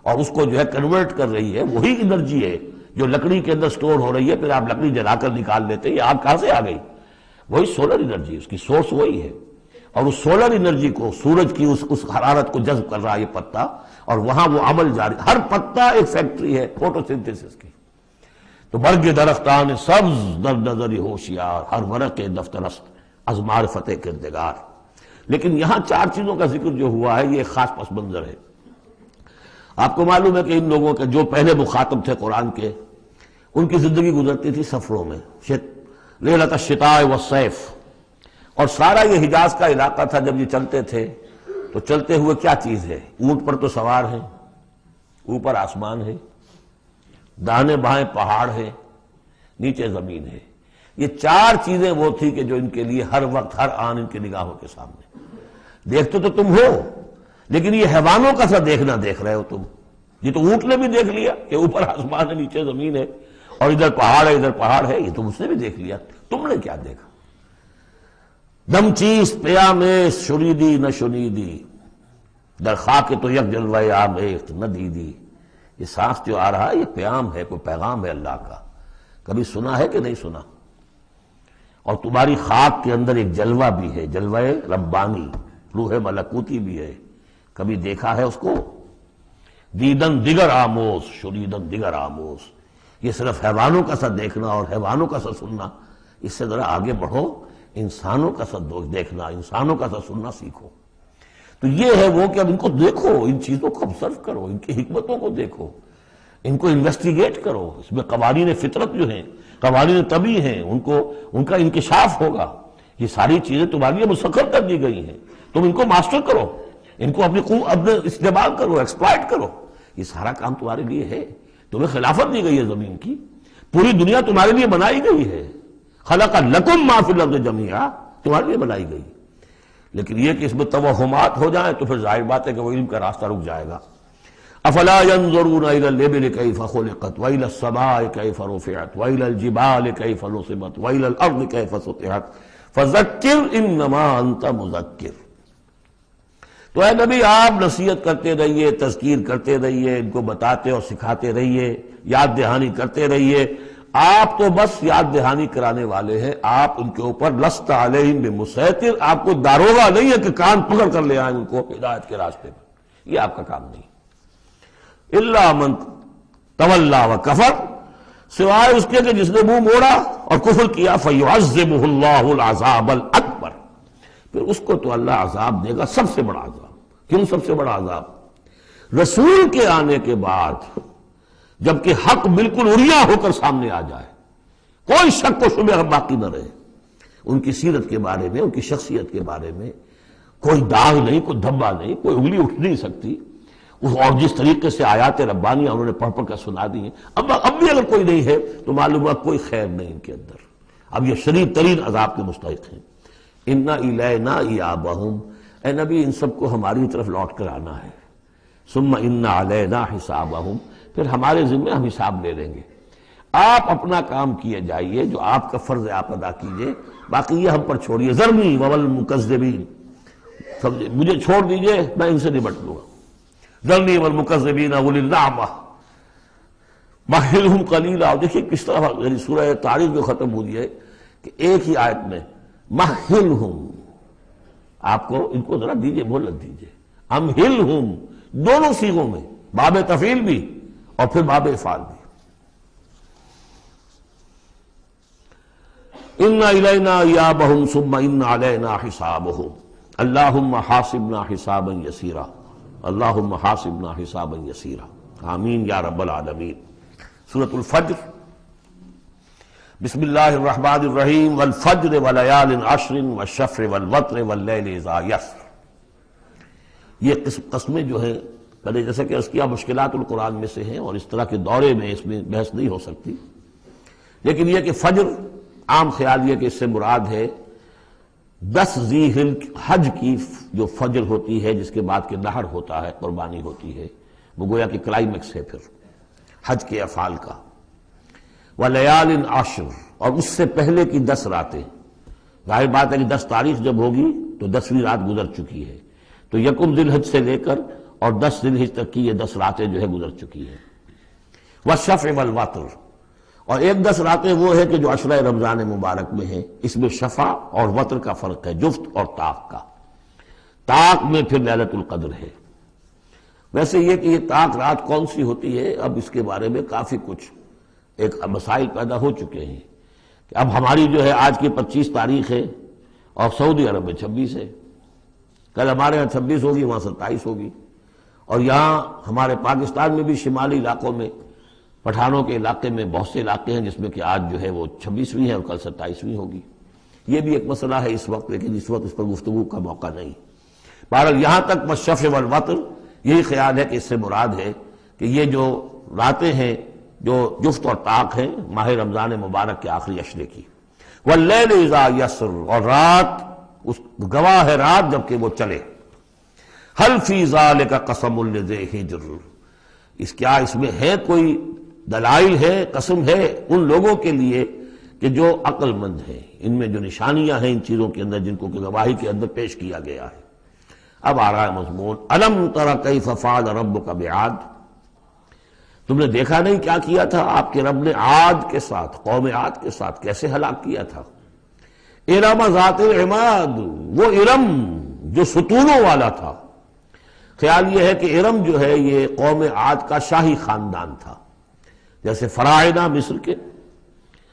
S1: اور اس کو جو ہے کنورٹ کر رہی ہے، وہی انرجی ہے جو لکڑی کے اندر سٹور ہو رہی ہے، پھر آپ لکڑی جلا کر نکال لیتے ہیں، یہ آگ کہاں سے آ گئی؟ وہی سولر انرجی، اس کی سورس وہی ہے، اور اس سولر انرجی کو، سورج کی اس حرارت کو جذب کر رہا ہے یہ پتا، اور وہاں وہ عمل جاری، ہر پتا ایک فیکٹری ہے فوٹو سنتھسس کی۔ تو برگ درختان سبز در نظر ہوشیار، ہر ورق دفترست از معرفت کردگار۔ لیکن یہاں چار چیزوں کا ذکر جو ہوا ہے یہ ایک خاص پس منظر ہے۔ آپ کو معلوم ہے کہ ان لوگوں کے جو پہلے مخاطب تھے قرآن کے، ان کی زندگی گزرتی تھی سفروں میں، لیلۃ الشتاء والصیف، اور سارا یہ حجاز کا علاقہ تھا جب یہ چلتے تھے تو چلتے ہوئے کیا چیز ہے؟ اونٹ پر تو سوار ہیں، اوپر آسمان ہے، داہنے بائیں پہاڑ ہے، نیچے زمین ہے۔ یہ چار چیزیں وہ تھی کہ جو ان کے لیے ہر وقت ہر آن ان کی نگاہوں کے سامنے۔ دیکھتے تو تم ہو لیکن یہ حیوانوں کا سا دیکھنا دیکھ رہے ہو تم۔ یہ تو اونٹ نے بھی دیکھ لیا کہ اوپر آسمان ہے نیچے زمین ہے اور ادھر پہاڑ ہے ادھر پہاڑ ہے، یہ تو اس نے بھی دیکھ لیا، تم نے کیا دیکھا؟ دم چیز پیامِ شنیدی نہ شنیدی در خاک تو یک جلوہ آمیخت نہ دیدی۔ یہ سانس جو آ رہا ہے یہ پیام ہے، کوئی پیغام ہے اللہ کا، کبھی سنا ہے کہ نہیں سنا؟ اور تمہاری خاک کے اندر ایک جلوہ بھی ہے، جلوہ ربانی، روح ملکوتی بھی ہے، کبھی دیکھا ہے اس کو؟ دیدن دیگر آموز شنیدن دیگر آموز، یہ صرف حیوانوں کا سا دیکھنا اور حیوانوں کا سا سننا، اس سے ذرا آگے بڑھو، انسانوں کا سا دیکھنا، انسانوں کا سا سننا سیکھو۔ تو یہ ہے وہ کہ اب ان کو دیکھو، ان چیزوں کو آبزرو کرو، ان کی حکمتوں کو دیکھو، ان کو انویسٹیگیٹ کرو، اس میں قوانین فطرت جو ہیں، قوانین طبعی ہیں، ان کا انکشاف ہوگا۔ یہ ساری چیزیں تمہارے لیے مسخر کر دی گئی ہیں، تم ان کو ماسٹر کرو، ان کو اپنے استعمال کرو، ایکسپلائٹ کرو، یہ سارا کام تمہارے لیے ہے، تمہیں خلافت دی گئی ہے زمین کی، پوری دنیا تمہارے لیے بنائی گئی ہے، خلق لکم ما فی الارض جمیعا، تمہارے لیے بنائی گئی۔ لیکن یہ کہ اس میں توہمات ہو جائیں تو پھر ظاہر بات ہے کہ وہ علم کا راستہ رک جائے گا۔ افلا ينظرون الى الابل كيف خلقت والى السماء كيف رفعت والى الجبال كيف نصبت والى الارض كيف سطحت فذكر انما انت مذکر۔ تو اے نبی آپ نصیحت کرتے رہیے، تذکیر کرتے رہیے، ان کو بتاتے اور سکھاتے رہیے، یاد دہانی کرتے رہیے، آپ تو بس یاد دہانی کرانے والے ہیں، آپ ان کے اوپر لست علیہم بمسیطر، آپ کو داروغہ نہیں ہے کہ کان پکڑ کر لے آئیں ان کو ہدایت کے راستے پر، یہ آپ کا کام نہیں۔ الا من تولا وکفر، سوائے اس کے کہ جس نے منہ موڑا اور کفر کیا، فیعذبہ اللہ العذاب الاکبر، پھر اس کو تو اللہ عذاب دے گا، سب سے بڑا عذاب۔ کیوں سب سے بڑا عذاب؟ رسول کے آنے کے بعد جبکہ حق بالکل عریاں ہو کر سامنے آ جائے، کوئی شک و شبہ باقی نہ رہے، ان کی سیرت کے بارے میں، ان کی شخصیت کے بارے میں کوئی داغ نہیں، کوئی دھبا نہیں، کوئی انگلی اٹھ نہیں سکتی، اور جس طریقے سے آیات ربانیہ انہوں نے پڑھ پڑھ کر سنا دی ہیں، اب بھی اگر کوئی نہیں ہے تو معلوم ہوا کوئی خیر نہیں ان کے اندر، اب یہ شدید ترین عذاب کے مستحق ہیں۔ اِنَّ إِلَيْنَا إِيَابَهُمْ، اے نبی ان سب کو ہماری طرف لوٹ کر آنا ہے، ثُمَّ إِنَّ عَلَيْنَا حِسَابَهُمْ، پھر ہمارے ذمے ہم حساب لے لیں گے۔ آپ اپنا کام کیے جائیے، جو آپ کا فرض ہے آپ ادا کیجئے، باقی یہ ہم پر چھوڑیے، ذرنی والمکذبین، مجھے چھوڑ دیجئے، میں ان سے نمٹ لوں گا۔ ذرنی والمکذبین اولی النعمہ مہلہم قلیلا، اور دیکھیے کس طرح سورہ تاریخ جو ختم ہوئی ہے کہ ایک ہی آیت میں مہلہم، آپ کو ان کو ذرا دیجئے، مہلت دیجئے، امہلہم، دونوں صیغوں میں، باب تفعیل بھی اور پھر باب افعال بھی۔ ان الینا ایابہم ثم ان علینا حسابہم اللہم حاسبنا حسابا یسیرا، اللہم حاسبنا حسابا یسیرا، آمین یا رب العالمین۔ سورۃ الفجر، بسم اللہ الرحمن الرحیم، والفجر ولیال عشر والشفع والوتر واللیل اذا یسر۔ یہ قسمیں جو ہیں پہلے جیسے کہ اس کی مشکلات القرآن میں سے ہیں، اور اس طرح کے دورے میں اس میں بحث نہیں ہو سکتی، لیکن یہ کہ فجر، عام خیال یہ کہ اس سے مراد ہے 10 ذی حج کی جو فجر ہوتی ہے، جس کے بعد کہ نحر ہوتا ہے، قربانی ہوتی ہے، وہ گویا کہ کلائمیکس ہے پھر حج کے افعال کا۔ ولیال عشر، اور اس سے پہلے کی 10 راتیں، ظاہر بات ہے کہ 10 تاریخ جب ہوگی تو 10ویں رات گزر چکی ہے، تو یکم ذی الحج سے لے کر اور 10 ذی الحج تک کی یہ 10 راتیں جو ہے گزر چکی ہیں۔ والشفع والوتر، اور ایک 10 راتیں وہ ہے کہ جو عشرہ رمضان مبارک میں ہیں، اس میں شفع اور وتر کا فرق ہے، جفت اور طاق کا۔ طاق میں پھر لیلۃ القدر ہے۔ ویسے یہ کہ یہ طاق رات کون سی ہوتی ہے، اب اس کے بارے میں کافی کچھ ایک مسائل پیدا ہو چکے ہیں کہ اب ہماری جو ہے آج کی 25 تاریخ ہے اور سعودی عرب میں 26 ہے، کل ہمارے ہاں 26 ہوگی، وہاں 27 ہوگی، اور یہاں ہمارے پاکستان میں بھی شمالی علاقوں میں، پٹھانوں کے علاقے میں بہت سے علاقے ہیں جس میں کہ آج جو ہے وہ 26ویں ہے اور کل 27ویں ہوگی۔ یہ بھی ایک مسئلہ ہے اس وقت، لیکن اس وقت اس پر گفتگو کا موقع نہیں۔ بہرحال یہاں تک والشفع والوتر، یہی خیال ہے کہ اس سے مراد ہے کہ یہ جو راتیں ہیں جو جفت اور طاق ہیں ماہ رمضان مبارک کے آخری عشرے کی۔ واللیل اذا یسر، اور رات، اس گواہ ہے رات جبکہ وہ چلے۔ حل فی ذالک قسم لذی حجر، اس میں ہے کوئی دلائل ہے، قسم ہے ان لوگوں کے لیے کہ جو عقل مند ہیں، ان میں جو نشانیاں ہیں ان چیزوں کے اندر جن کو کہ گواہی کے اندر پیش کیا گیا ہے۔ اب آ رہا ہے مضمون، الم تر کیف فعل ربک بعاد، تم نے دیکھا نہیں کیا کیا تھا آپ کے رب نے عاد کے ساتھ، قوم عاد کے ساتھ کیسے ہلاک کیا تھا۔ ارم ذات العماد، وہ ارم جو ستونوں والا تھا۔ خیال یہ ہے کہ ارم جو ہے یہ قوم عاد کا شاہی خاندان تھا، جیسے فراعنہ مصر کے،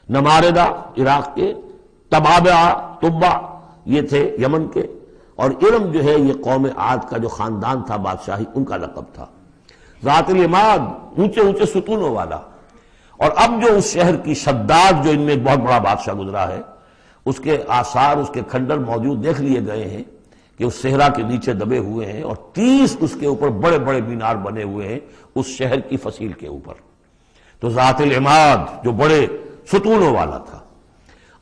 S1: نماردہ عراق کے، تبع یہ تھے یمن کے، اور ارم جو ہے یہ قوم عاد کا جو خاندان تھا بادشاہی، ان کا لقب تھا۔ ذات العماد، اونچے اونچے ستونوں والا۔ اور اب جو اس شہر کی شداد، جو ان میں ایک بہت بڑا بادشاہ گزرا ہے، اس کے آثار، اس کے کھنڈر موجود دیکھ لیے گئے ہیں کہ اس صحرا کے نیچے دبے ہوئے ہیں، اور 30 اس کے اوپر بڑے بڑے مینار بنے ہوئے ہیں اس شہر کی فصیل کے اوپر۔ تو ذات العماد جو بڑے ستونوں والا تھا،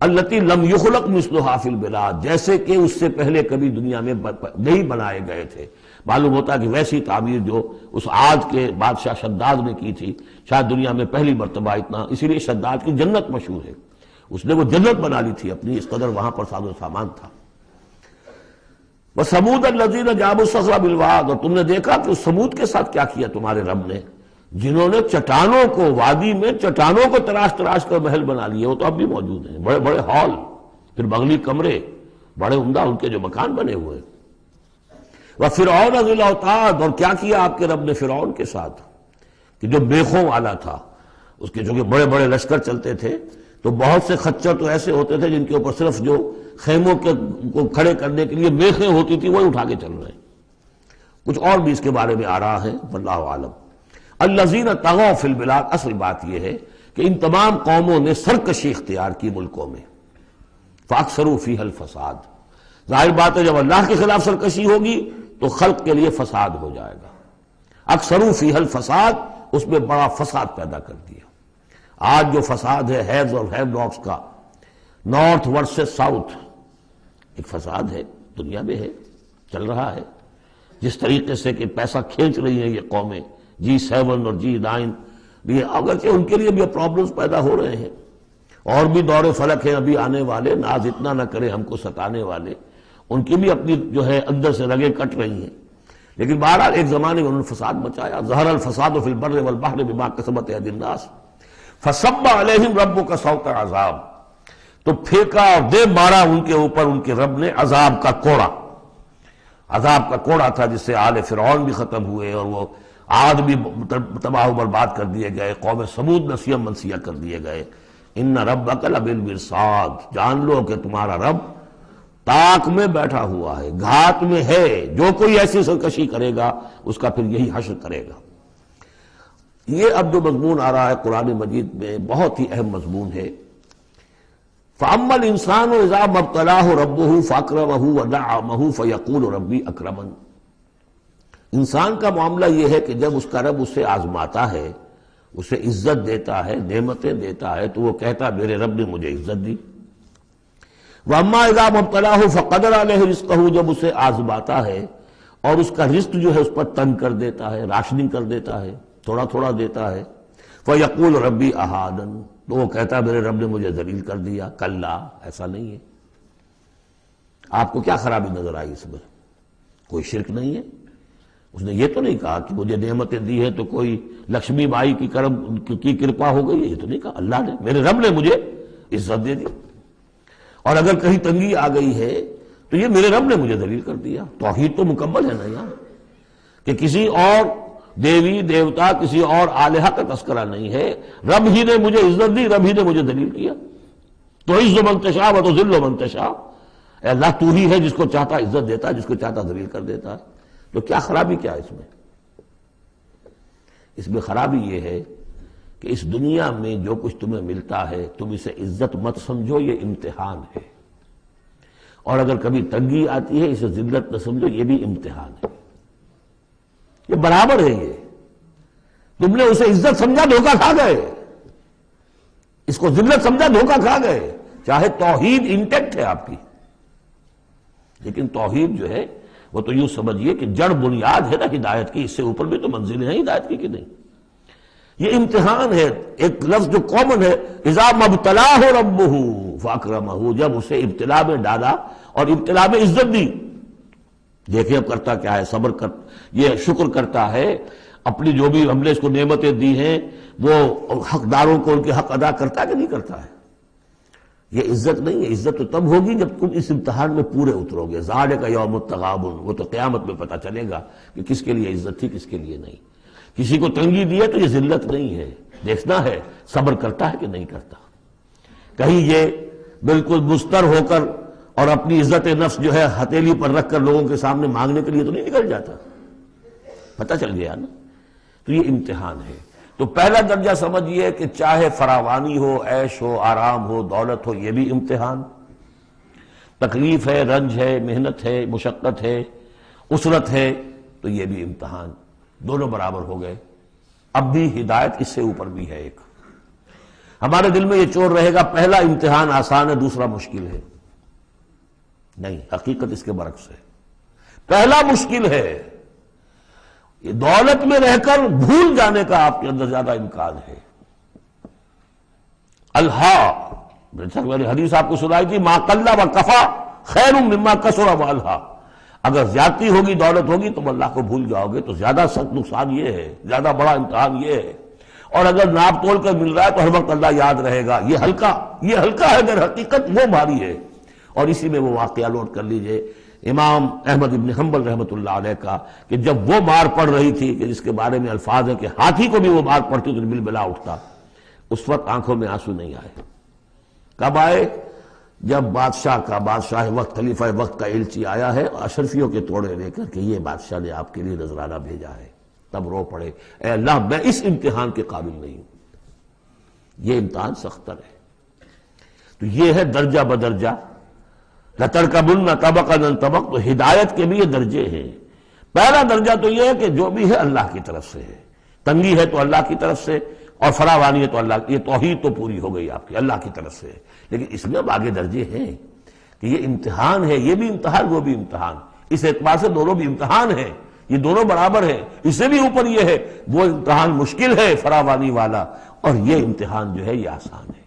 S1: التی لم یخلق مثلھا فی البلاد، جیسے کہ اس سے پہلے کبھی دنیا میں نہیں بنائے گئے تھے۔ معلوم ہوتا کہ ویسی تعمیر جو اس عاد کے بادشاہ شداد نے کی تھی، شاید دنیا میں پہلی مرتبہ اتنا، اسی لیے شداد کی جنت مشہور ہے، اس نے وہ جنت بنا لی تھی اپنی، اس قدر وہاں پر ساز و سامان تھا۔ وَثَمُودَ الَّذِينَ جَابُوا الصَّخْرَ بِالْوَادِ، اور تم نے دیکھا کہ اس سمود کے ساتھ کیا کیا تمہارے رب نے، جنہوں نے چٹانوں کو، وادی میں چٹانوں کو تراش تراش کر محل بنا لیے، وہ تو اب بھی موجود ہیں، بڑے بڑے ہال، پھر بغلی کمرے، بڑے عمدہ ان کے جو مکان بنے ہوئے۔ وَفِرْعَوْنَ ذِي الْأَوْتَادِ، اور کیا کیا آپ کے رب نے فرعون کے ساتھ، کہ جو بیخوں والا تھا، اس کے جو کہ بڑے بڑے لشکر چلتے تھے، تو بہت سے خچر تو ایسے ہوتے تھے جن کے اوپر صرف جو خیموں کے کو کھڑے کرنے کے لیے میخیں ہوتی تھی وہی اٹھا کے چل رہے ہیں۔ کچھ اور بھی اس کے بارے میں آ رہا ہے، واللہ عالم۔ الذین طغوا فی البلاد، اصل بات یہ ہے کہ ان تمام قوموں نے سرکشی اختیار کی ملکوں میں، فاکثروا فیہا الفساد، ظاہر بات ہے جب اللہ کے خلاف سرکشی ہوگی تو خلق کے لیے فساد ہو جائے گا۔ اکثروا فیہا الفساد، اس میں بڑا فساد پیدا کر دیا۔ آج جو فساد ہے ہیوز اور ہیو ڈاگس کا، نارتھ ورسز ساؤتھ، ایک فساد ہے، دنیا میں ہے، چل رہا ہے، جس طریقے سے کہ پیسہ کھینچ رہی ہیں یہ قومیں، G7 اور G9 بھی، اگرچہ ان کے لیے بھی پرابلمز پیدا ہو رہے ہیں، اور بھی دور فلک ہیں ابھی آنے والے، ناز اتنا نہ کرے ہم کو ستانے والے، ان کی بھی اپنی جو ہے اندر سے رگیں کٹ رہی ہیں، لیکن بہرحال ایک زمانے میں انہوں نے فساد مچایا۔ ظہر الفساد فی البر والبحر بما کسبت ایدی الناس فصب علیہم ربک صوت عذاب، تو پھینکا اور دے مارا ان کے اوپر ان کے رب نے عذاب کا کوڑا۔ عذاب کا کوڑا تھا جس سے آل فرعون بھی ختم ہوئے، اور وہ عاد بھی تباہ و برباد کر دیے گئے، قوم ثمود نسیہ منسیہ کر دیے گئے۔ ان ربک لبالمرصاد، جان لو کہ تمہارا رب تاک میں بیٹھا ہوا ہے، گھات میں ہے، جو کوئی ایسی سرکشی کرے گا اس کا پھر یہی حشر کرے گا۔ یہ اب جو مضمون آ رہا ہے قرآن مجید میں بہت ہی اہم مضمون ہے۔ فَأَمَّا الْإِنسَانُ إِذَا مَا ابْتَلَاهُ رَبُّهُ فَأَكْرَمَهُ وَنَعَّمَهُ فَيَقُولُ رَبِّي أَكْرَمَنِ، انسان کا معاملہ یہ ہے کہ جب اس کا رب اسے آزماتا ہے، اسے عزت دیتا ہے، نعمتیں دیتا ہے، تو وہ کہتا ہے میرے رب نے مجھے عزت دی۔ وَأَمَّا إِذَا مَا ابْتَلَاهُ فَقَدَرَ عَلَيْهِ رِزْقَهُ، جب اسے آزماتا ہے اور اس کا رزق جو ہے اس پر تنگ کر دیتا ہے، راشننگ کر دیتا ہے، تھوڑا تھوڑا دیتا ہے، فَيَقُولُ رَبِّي أَهَانَنِ، تو وہ کہتا ہے میرے رب نے مجھے ذلیل کر دیا۔ کلا، ایسا نہیں ہے۔ آپ کو کیا خرابی نظر آئی اس میں؟ کوئی شرک نہیں ہے۔ اس نے یہ تو نہیں کہا کہ مجھے نعمتیں دی ہیں تو کوئی لکشمی بائی کی کرم کی کرپا ہو گئی ہے، یہ تو نہیں کہا۔ اللہ نے، میرے رب نے مجھے عزت دے دی، اور اگر کہیں تنگی آ گئی ہے تو یہ میرے رب نے مجھے ذلیل کر دیا۔ توحید تو مکمل ہے نا یہاں، کہ کسی اور دیوی دیوتا، کسی اور الہہ کا تذکرہ نہیں ہے، رب ہی نے مجھے عزت دی، رب ہی نے مجھے ذلیل کیا۔ تو عز من تشاء و تذل من تشاء، اے اللہ تو ہی ہے جس کو چاہتا عزت دیتا ہے، جس کو چاہتا ذلیل کر دیتا ہے۔ تو کیا خرابی کیا ہے اس میں؟ اس میں خرابی یہ ہے کہ اس دنیا میں جو کچھ تمہیں ملتا ہے تم اسے عزت مت سمجھو، یہ امتحان ہے، اور اگر کبھی تنگی آتی ہے اسے ذلت نہ سمجھو، یہ بھی امتحان ہے۔ یہ برابر ہے، یہ تم نے اسے عزت سمجھا دھوکہ کھا گئے، اس کو ذلت سمجھا دھوکہ کھا گئے۔ چاہے توحید انٹیکٹ ہے آپ کی، لیکن توحید جو ہے وہ تو یوں سمجھیے کہ جڑ بنیاد ہے نا ہدایت کی، اس سے اوپر بھی تو منزلیں ہیں ہدایت کی کہ نہیں۔ یہ امتحان ہے۔ ایک لفظ جو کامن ہے، اذا ما ابتلاہ ربہ فاکرمہ، جب اسے ابتلا میں ڈالا اور ابتلا میں عزت دی۔ دیکھیں اب کرتا کیا ہے، صبر کر، یہ شکر کرتا ہے، اپنی جو بھی ہم نے اس کو نعمتیں دی ہیں وہ حقداروں کو ان کے حق ادا کرتا ہے کہ نہیں کرتا ہے۔ یہ عزت نہیں ہے، عزت تو تب ہوگی جب تم اس امتحان میں پورے اترو گے۔ ذالک یوم التغابن، وہ تو قیامت میں پتہ چلے گا کہ کس کے لیے عزت تھی کس کے لیے نہیں۔ کسی کو تنگی دی ہے تو یہ ذلت نہیں ہے، دیکھنا ہے صبر کرتا ہے کہ نہیں کرتا۔ کہیں یہ بالکل مستر ہو کر اور اپنی عزت نفس جو ہے ہتھیلی پر رکھ کر لوگوں کے سامنے مانگنے کے لیے تو نہیں نکل جاتا، پتہ چل گیا نا۔ تو یہ امتحان ہے۔ تو پہلا درجہ سمجھیے کہ چاہے فراوانی ہو، عیش ہو، آرام ہو، دولت ہو، یہ بھی امتحان، تکلیف ہے، رنج ہے، محنت ہے، مشقت ہے، اسرت ہے، تو یہ بھی امتحان، دونوں برابر ہو گئے۔ اب بھی ہدایت اس سے اوپر بھی ہے ایک۔ ہمارے دل میں یہ چور رہے گا پہلا امتحان آسان ہے دوسرا مشکل ہے، نہیں، حقیقت اس کے برعکس ہے۔ پہلا مشکل ہے، یہ دولت میں رہ کر بھول جانے کا آپ کے اندر زیادہ امکان ہے۔ میں نے حدیث آپ کو سنائی تھی، ما قل و کفا خیر مما کثر و الہا، اگر زیادتی ہوگی، دولت ہوگی، تم اللہ کو بھول جاؤ گے تو زیادہ سخت نقصان یہ ہے، زیادہ بڑا امتحان یہ ہے۔ اور اگر ناپ تول کر مل رہا ہے تو ہر وقت اللہ یاد رہے گا، یہ ہلکا ہے، اگر حقیقت وہ بھاری ہے۔ اور اسی میں وہ واقعہ لوٹ کر لیجئے امام احمد ابن حنبل رحمۃ اللہ علیہ کا، کہ جب وہ مار پڑ رہی تھی کہ جس کے بارے میں الفاظ ہے کہ ہاتھی کو بھی وہ مار پڑتی تو بلبلا اٹھتا، اس وقت آنکھوں میں آنسو نہیں آئے۔ کب آئے؟ جب بادشاہ وقت، خلیفہ وقت کا ایلچی آیا ہے اشرفیوں کے توڑے لے کر کہ یہ بادشاہ نے آپ کے لیے نذرانہ بھیجا ہے، تب رو پڑے، اے اللہ میں اس امتحان کے قابل نہیں ہوں، یہ امتحان سختر ہے۔ تو یہ ہے درجہ بدرجہ، لَتَرْكَبُنَّ طَبَقًا عَنْ طَبَقٍ، تو ہدایت کے بھی یہ درجے ہیں۔ پہلا درجہ تو یہ ہے کہ جو بھی ہے اللہ کی طرف سے ہے، تنگی ہے تو اللہ کی طرف سے، اور فراوانی ہے تو اللہ، یہ توحید تو پوری ہو گئی آپ کی، اللہ کی طرف سے۔ لیکن اس میں اب آگے درجے ہیں کہ یہ امتحان ہے، یہ بھی امتحان، وہ بھی امتحان، اس اعتبار سے دونوں بھی امتحان ہیں، یہ دونوں برابر ہیں۔ اس سے بھی اوپر یہ ہے، وہ امتحان مشکل ہے فراوانی والا، اور یہ امتحان جو ہے یہ آسان ہے۔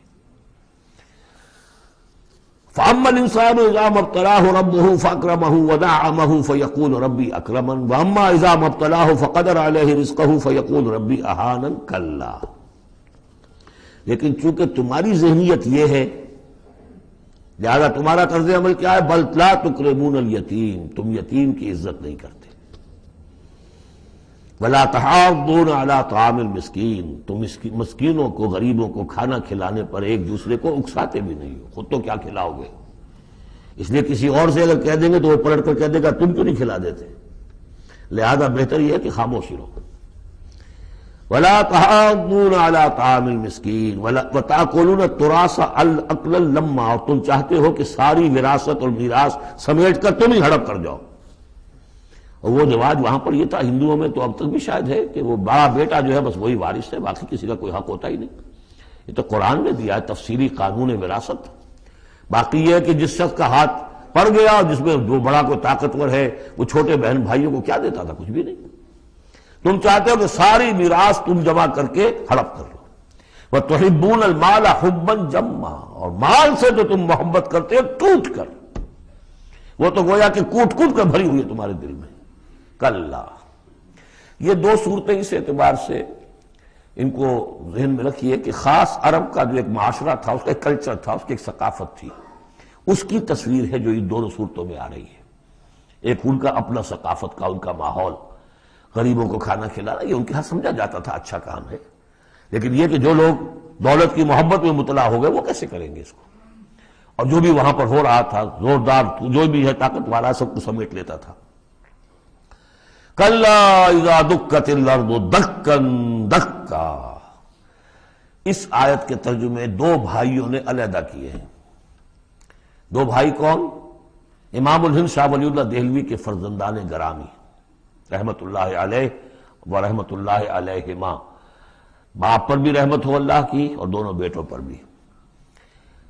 S1: فَأَمَّا الْإِنسَانُ إِذَا مَا ابْتَلَاهُ رَبُّهُ فَأَكْرَمَهُ وَنَعَّمَهُ فَيَقُولُ رَبِّي أَكْرَمَنِ وَأَمَّا إِذَا مَا ابْتَلَاهُ فَقَدَرَ عَلَيْهِ رِزْقَهُ فَيَقُولُ رَبِّي أَهَانَنِ كَلَّا۔ لیکن چونکہ تمہاری ذہنیت یہ ہے، لہذا تمہارا طرز عمل کیا ہے؟ بَلْ لَا تُكْرِمُونَ الْيَتِيمَ، تم یتیم کی عزت نہیں کرتے، وَلَا تَحَاضُّونَ عَلَىٰ طَعَامِ الْمِسْكِينِ، تم مسکینوں کو، غریبوں کو کھانا کھلانے پر ایک دوسرے کو اکساتے بھی نہیں ہو، خود تو کیا کھلاؤ گے، اس لیے کسی اور سے اگر کہہ دیں گے تو وہ پلٹ کر کہہ دے گا تم کیوں نہیں کھلا دیتے، لہذا بہتر یہ ہے کہ خاموش رہو۔ وَلَا تَحَاضُّونَ عَلَىٰ طَعَامِ الْمِسْكِينِ وَتَأْكُلُونَ التُّرَاثَ أَكْلًا لَمًّا، اور تم چاہتے ہو کہ ساری وراثت اور میراث سمیٹ کر تم ہی ہڑپ کر جاؤ۔ اور وہ رواج وہاں پر یہ تھا، ہندوؤں میں تو اب تک بھی شاید ہے، کہ وہ بڑا بیٹا جو ہے بس وہی وارث ہے، باقی کسی کا کوئی حق ہوتا ہی نہیں۔ یہ تو قرآن نے دیا ہے تفصیلی قانون وراثت۔ باقی یہ ہے کہ جس شخص کا ہاتھ پڑ گیا اور جس میں جو بڑا کوئی طاقتور ہے وہ چھوٹے بہن بھائیوں کو کیا دیتا تھا؟ کچھ بھی نہیں۔ تم چاہتے ہو کہ ساری میراث تم جمع کر کے ہڑپ کر لو۔ وَتُحِبُّونَ الْمَالَ حُبًّا جَمًّا، اور مال سے تو تم محبت کرتے ہو ٹوٹ کر، وہ تو گویا کہ کوٹ کوٹ کر بھری ہوئی ہے تمہارے دل میں۔ کلا، یہ دو صورتیں اس اعتبار سے ان کو ذہن میں رکھیے کہ خاص عرب کا جو ایک معاشرہ تھا، اس کا ایک کلچر تھا، اس کی ایک ثقافت تھی، اس کی تصویر ہے جو ان دونوں صورتوں میں آ رہی ہے۔ ایک ان کا اپنا ثقافت کا، ان کا ماحول، غریبوں کو کھانا کھلانا، یہ ان کے ہاں سمجھا جاتا تھا اچھا کام ہے، لیکن یہ کہ جو لوگ دولت کی محبت میں مبتلا ہو گئے وہ کیسے کریں گے اس کو؟ اور جو بھی وہاں پر ہو رہا تھا، زوردار جو بھی ہے طاقت والا، سب کو سمیٹ لیتا تھا۔ کَلَّا اِذَا دُکَّتِ الْأَرْضُ دَکًّا دَکًّا، اس آیت کے ترجمے دو بھائیوں نے علیحدہ کیے ہیں۔ دو بھائی کون؟ امام الہند شاہ ولی اللہ دہلوی کے فرزندان گرامی رحمت اللہ علیہ و رحمت اللہ علیہما، باپ پر بھی رحمت ہو اللہ کی اور دونوں بیٹوں پر بھی۔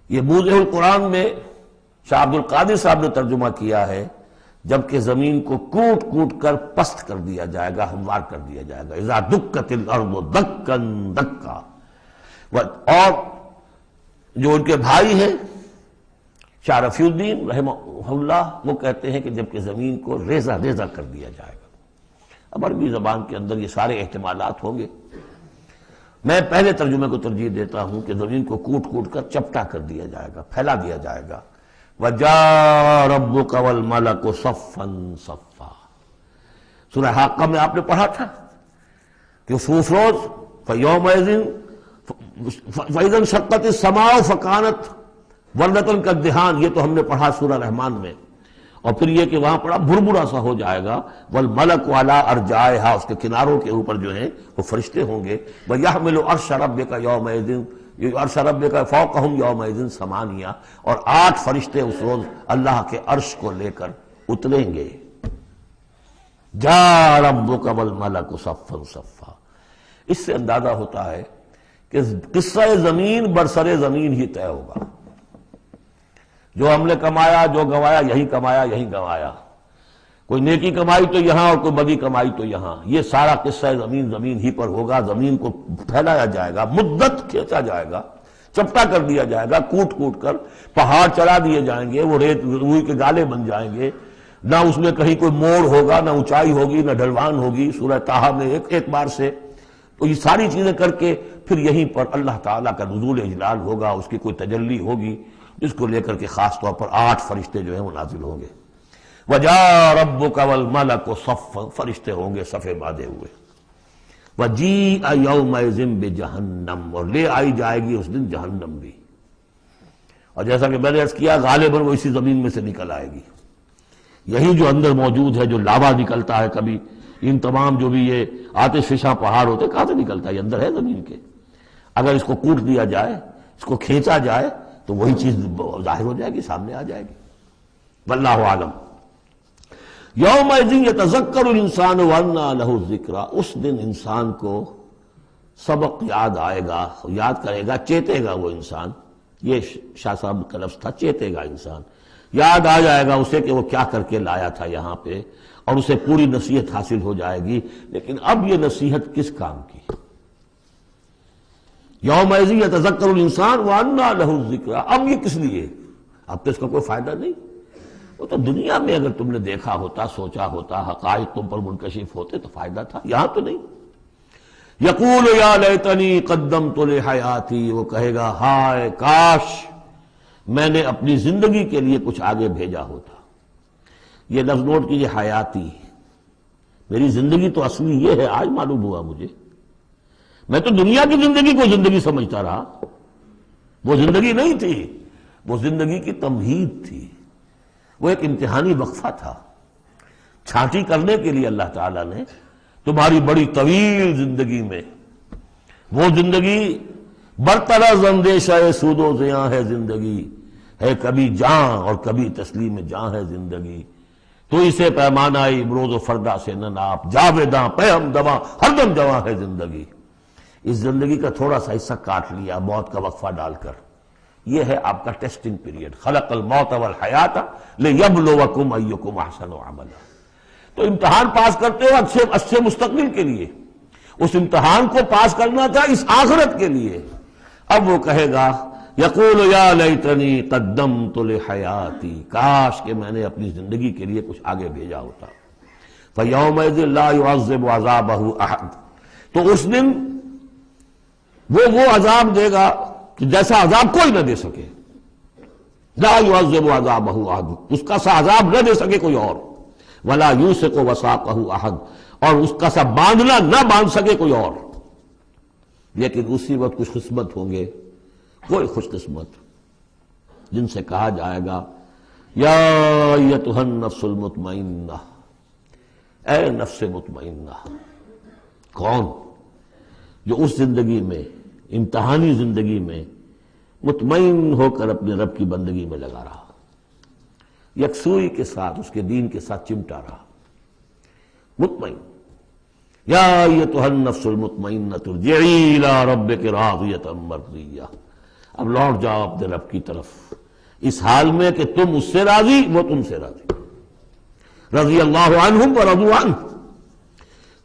S1: یہ موضع القرآن میں شاہ عبد القادر صاحب نے ترجمہ کیا ہے، جبکہ زمین کو کوٹ کوٹ کر پست کر دیا جائے گا، ہموار کر دیا جائے گا، اذا دکت الارض دکا دکا۔ اور جو ان کے بھائی ہیں شاہ رفیع الدین رحمہ اللہ، وہ کہتے ہیں کہ جبکہ زمین کو ریزہ ریزہ کر دیا جائے گا۔ اب عربی زبان کے اندر یہ سارے احتمالات ہوں گے، میں پہلے ترجمے کو ترجیح دیتا ہوں کہ زمین کو کوٹ کوٹ کر چپٹا کر دیا جائے گا، پھیلا دیا جائے گا۔ وَجَاءَ رَبُّكَ وَالْمَلَكُ صَفًّا صَفًّا، سورہ حاقہ میں آپ نے پڑھا تھا کہ اس روز فَيَوْمَئِذٍ فَإِذَا انشَقَّتِ السَّمَاءُ فَكَانَتْ وَرْدَةً كَالدِّهَانِ، یہ تو ہم نے پڑھا سورہ رحمان میں۔ اور پھر یہ کہ وہاں پڑھا بھربھرا سا ہو جائے گا، وَالْمَلَكُ عَلَىٰ أَرْجَائِهَا، اس کے کناروں کے اوپر جو ہیں وہ فرشتے ہوں گے، وَيَحْمِلُ عَرْشَ رَبِّكَ يَوْمَئِذٍ یہ عرش ربک فوقہم یومئذ ثمانیہ، اور 8 فرشتے اس روز اللہ کے عرش کو لے کر اتریں گے. جاء ربک والملک صفا صفا. اس سے اندازہ ہوتا ہے کہ قصہ زمین برسر زمین ہی طے ہوگا. جو ہم نے کمایا، جو گنوایا، یہی کمایا یہی گنوایا. کوئی نیکی کمائی تو یہاں اور کوئی بدی کمائی تو یہاں. یہ سارا قصہ زمین زمین ہی پر ہوگا. زمین کو پھیلایا جائے گا، مدت کھینچا جائے گا، چپٹا کر دیا جائے گا، کوٹ کوٹ کر پہاڑ چڑھا دیے جائیں گے، وہ ریت روئی کے گالے بن جائیں گے. نہ اس میں کہیں کوئی موڑ ہوگا، نہ اونچائی ہوگی، نہ ڈھلوان ہوگی. سورہ طٰہٰ میں ایک بار سے. تو یہ ساری چیزیں کر کے پھر یہیں پر اللہ تعالیٰ کا نزول اجلال ہوگا، اس کی کوئی تجلی ہوگی جس کو لے کر کے خاص طور پر 8 فرشتے جو ہیں وہ نازل ہوں گے. وَجَاءَ رَبُّكَ وَالْمَلَكُ صَفًّا، فرشتے ہوں گے صفے باندھے ہوئے. وَجِيءَ يَوْمَئِذٍ بِجَهَنَّمَ، اور لے آئی جائے گی اس دن جہنم بھی. اور جیسا کہ میں نے عرض کیا، غالباً وہ اسی زمین میں سے نکل آئے گی. یہی جو اندر موجود ہے، جو لاوا نکلتا ہے کبھی، ان تمام جو بھی یہ آتش فشاں پہاڑ ہوتے، کہاں سے نکلتا ہے؟ یہ اندر ہے زمین کے. اگر اس کو کوٹ دیا جائے، اس کو کھینچا جائے تو وہی چیز ظاہر ہو جائے گی، سامنے آ جائے گی. واللہ عالم. یومئذ یتذکر الانسان وانیٰ لہ الذکریٰ، اس دن انسان کو سبق یاد آئے گا، یاد کرے گا، چیتے گا وہ انسان. یہ شاہ صاحب کا لفظ تھا، چیتے گا انسان. یاد آ جائے گا اسے کہ وہ کیا کر کے لایا تھا یہاں پہ، اور اسے پوری نصیحت حاصل ہو جائے گی. لیکن اب یہ نصیحت کس کام کی؟ یومئذ یتذکر الانسان وانیٰ لہ الذکریٰ. اب یہ کس لیے؟ اب تو اس کا کوئی فائدہ نہیں. وہ تو دنیا میں اگر تم نے دیکھا ہوتا، سوچا ہوتا، حقائق تم پر منکشف ہوتے تو فائدہ تھا. یہاں تو نہیں. یقول یا لیتنی قدمت لحیاتی، وہ کہے گا ہائے کاش میں نے اپنی زندگی کے لیے کچھ آگے بھیجا ہوتا. یہ لفظ نوٹ کیجیے، حیاتی. میری زندگی تو اصلی یہ ہے، آج معلوم ہوا مجھے. میں تو دنیا کی زندگی کو زندگی سمجھتا رہا. وہ زندگی نہیں تھی، وہ زندگی کی تمہید تھی. وہ ایک امتحانی وقفہ تھا. چھانٹی کرنے کے لیے اللہ تعالیٰ نے تمہاری بڑی طویل زندگی میں، وہ زندگی برطرز اندیشہ سود و زیاں ہے زندگی، ہے کبھی جاں اور کبھی تسلیم جاں ہے زندگی. تو اسے پیمانہ امروز و فردا سے نہ ناپ، جاویداں پہ ہم دواں ہر دم جواں ہے زندگی. اس زندگی کا تھوڑا سا حصہ کاٹ لیا موت کا وقفہ ڈال کر. یہ ہے آپ کا ٹیسٹنگ پیریڈ. خلق الموت والحیات لیبلوکم ایکم احسن عملا. تو امتحان پاس کرتے ہو اچھے مستقبل کے لیے. اس امتحان کو پاس کرنا تھا اس آخرت کے لیے. اب وہ کہے گا یقول یا لیتنی قدمت لحیاتی، کاش کہ میں نے اپنی زندگی کے لیے کچھ آگے بھیجا ہوتا. فیومئذ لا یعذب عذابہ احد، تو اس دن وہ عذاب دے گا کہ جیسا عذاب کوئی نہ دے سکے. لا یعذب عذابہ احد، اس کا سا عذاب نہ دے سکے کوئی اور. ولا یوثق وثاقہ احد، اور اس کا سا باندھنا نہ باندھ سکے کوئی اور. لیکن اسی وقت کچھ قسمت ہوں گے، کوئی خوش قسمت، جن سے کہا جائے گا یا ایتھا النفس المطمئنہ، اے نفس مطمئنہ. کون؟ جو اس زندگی میں، امتحانی زندگی میں مطمئن ہو کر اپنے رب کی بندگی میں لگا رہا، یکسوئی کے ساتھ اس کے دین کے ساتھ چمٹا رہا. مطمئن. یا ایتھا النفس المطمئنہ ارجعی الی ربک راضیۃ مرضیہ، اب لوٹ جاؤ اپنے رب کی طرف اس حال میں کہ تم اس سے راضی، وہ تم سے راضی. رضی اللہ عنہم ورضوا عنہ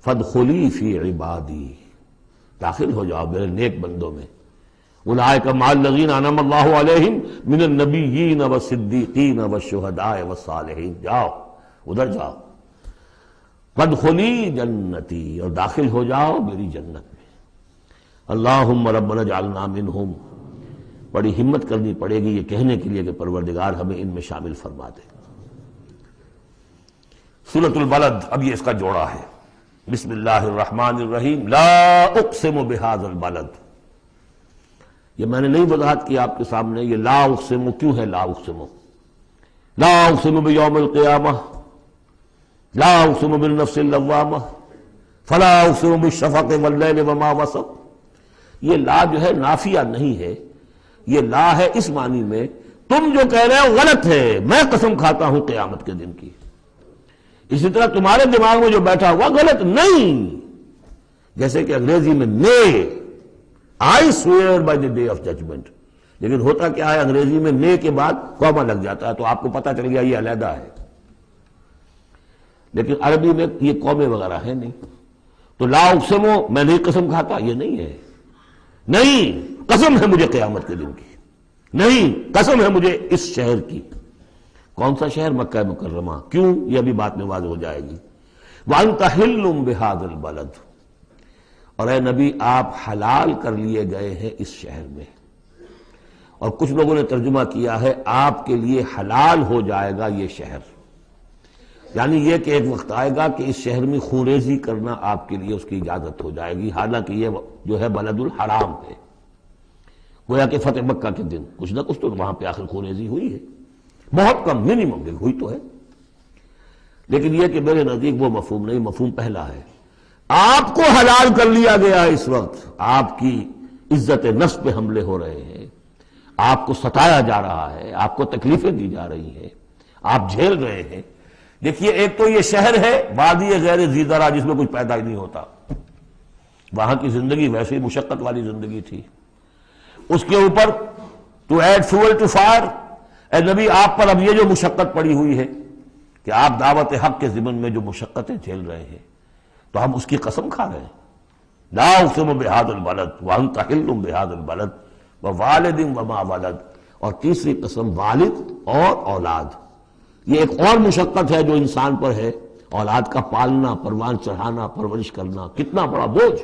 S1: فادخلی فی عبادی، داخل ہو جاؤ میرے نیک بندوں میں. اولئک مع الذین انعم اللہ علیہم من النبیین والصدیقین والشہداء والصالحین. جاؤ ادھر جاؤ. فادخلی جنتی، اور داخل ہو جاؤ میری جنت میں. اللہم ربنا اجعلنا منہم. بڑی ہمت کرنی پڑے گی یہ کہنے کے لیے کہ پروردگار ہمیں ان میں شامل فرما دے. سورۃ البلد، اب یہ اس کا جوڑا ہے. بسم اللہ الرحمن الرحیم. لا اقسم بہذا البلد. یہ میں نے نہیں وضاحت کی آپ کے سامنے، یہ لا اقسم کیوں ہے. لا اقسم، لا اقسم بیوم القیامہ، لا اقسم بالنفس اللوامہ، فلا اقسم بالشفق واللیل وما وسق. یہ لا جو ہے نافیہ نہیں ہے، یہ لا ہے اس معنی میں تم جو کہہ رہے ہو غلط ہے، میں قسم کھاتا ہوں قیامت کے دن کی، اسی طرح تمہارے دماغ میں جو بیٹھا ہوا غلط نہیں، جیسے کہ انگریزی میں نے I swear by the day of judgement, لیکن ہوتا کیا ہے انگریزی میں نے کے بعد کاما لگ جاتا ہے تو آپ کو پتا چل گیا یہ علیحدہ ہے، لیکن عربی میں یہ قومیں وغیرہ ہے نہیں، تو لا اقسمو میں نہیں قسم کھاتا یہ نہیں ہے، نہیں قسم ہے مجھے قیامت کے دن کی، نہیں قسم ہے مجھے اس شہر کی۔ کون سا شہر؟ مکہ مکرمہ۔ کیوں؟ یہ ابھی بات میں واضح ہو جائے گی۔ وَأَنْتَ حِلٌّ بِهَذَا الْبَلَدِ، اور اے نبی آپ حلال کر لیے گئے ہیں اس شہر میں، اور کچھ لوگوں نے ترجمہ کیا ہے آپ کے لیے حلال ہو جائے گا یہ شہر، یعنی یہ کہ ایک وقت آئے گا کہ اس شہر میں خونریزی کرنا آپ کے لیے اس کی اجازت ہو جائے گی، حالانکہ یہ جو ہے بلد الحرام ہے، گویا کہ فتح مکہ کے دن کچھ نہ کچھ تو وہاں پہ آخر خونریزی ہوئی ہے، بہت کم، منیمم ہوئی تو ہے، لیکن یہ کہ میرے نزدیک وہ مفہوم نہیں، مفہوم پہلا ہے، آپ کو حلال کر لیا گیا اس وقت، آپ کی عزت نفس پہ حملے ہو رہے ہیں، آپ کو ستایا جا رہا ہے، آپ کو تکلیفیں دی جا رہی ہیں، آپ جھیل رہے ہیں۔ دیکھیے ایک تو یہ شہر ہے وادی غیر ذی زرع جس میں کچھ پیدا ہی نہیں ہوتا، وہاں کی زندگی ویسے ہی مشقت والی زندگی تھی، اس کے اوپر to add fuel to fire, اے نبی آپ پر اب یہ جو مشقت پڑی ہوئی ہے کہ آپ دعوت حق کے ضمن میں جو مشقتیں جھیل رہے ہیں تو ہم اس کی قسم کھا رہے ہیں۔ لا اقسم بہذا البلد وانت حل بہذا البلد ووالد وما ولد، اور تیسری قسم والد اور اولاد، یہ ایک اور مشقت ہے جو انسان پر ہے، اولاد کا پالنا، پروان چڑھانا، پرورش کرنا، کتنا بڑا بوجھ۔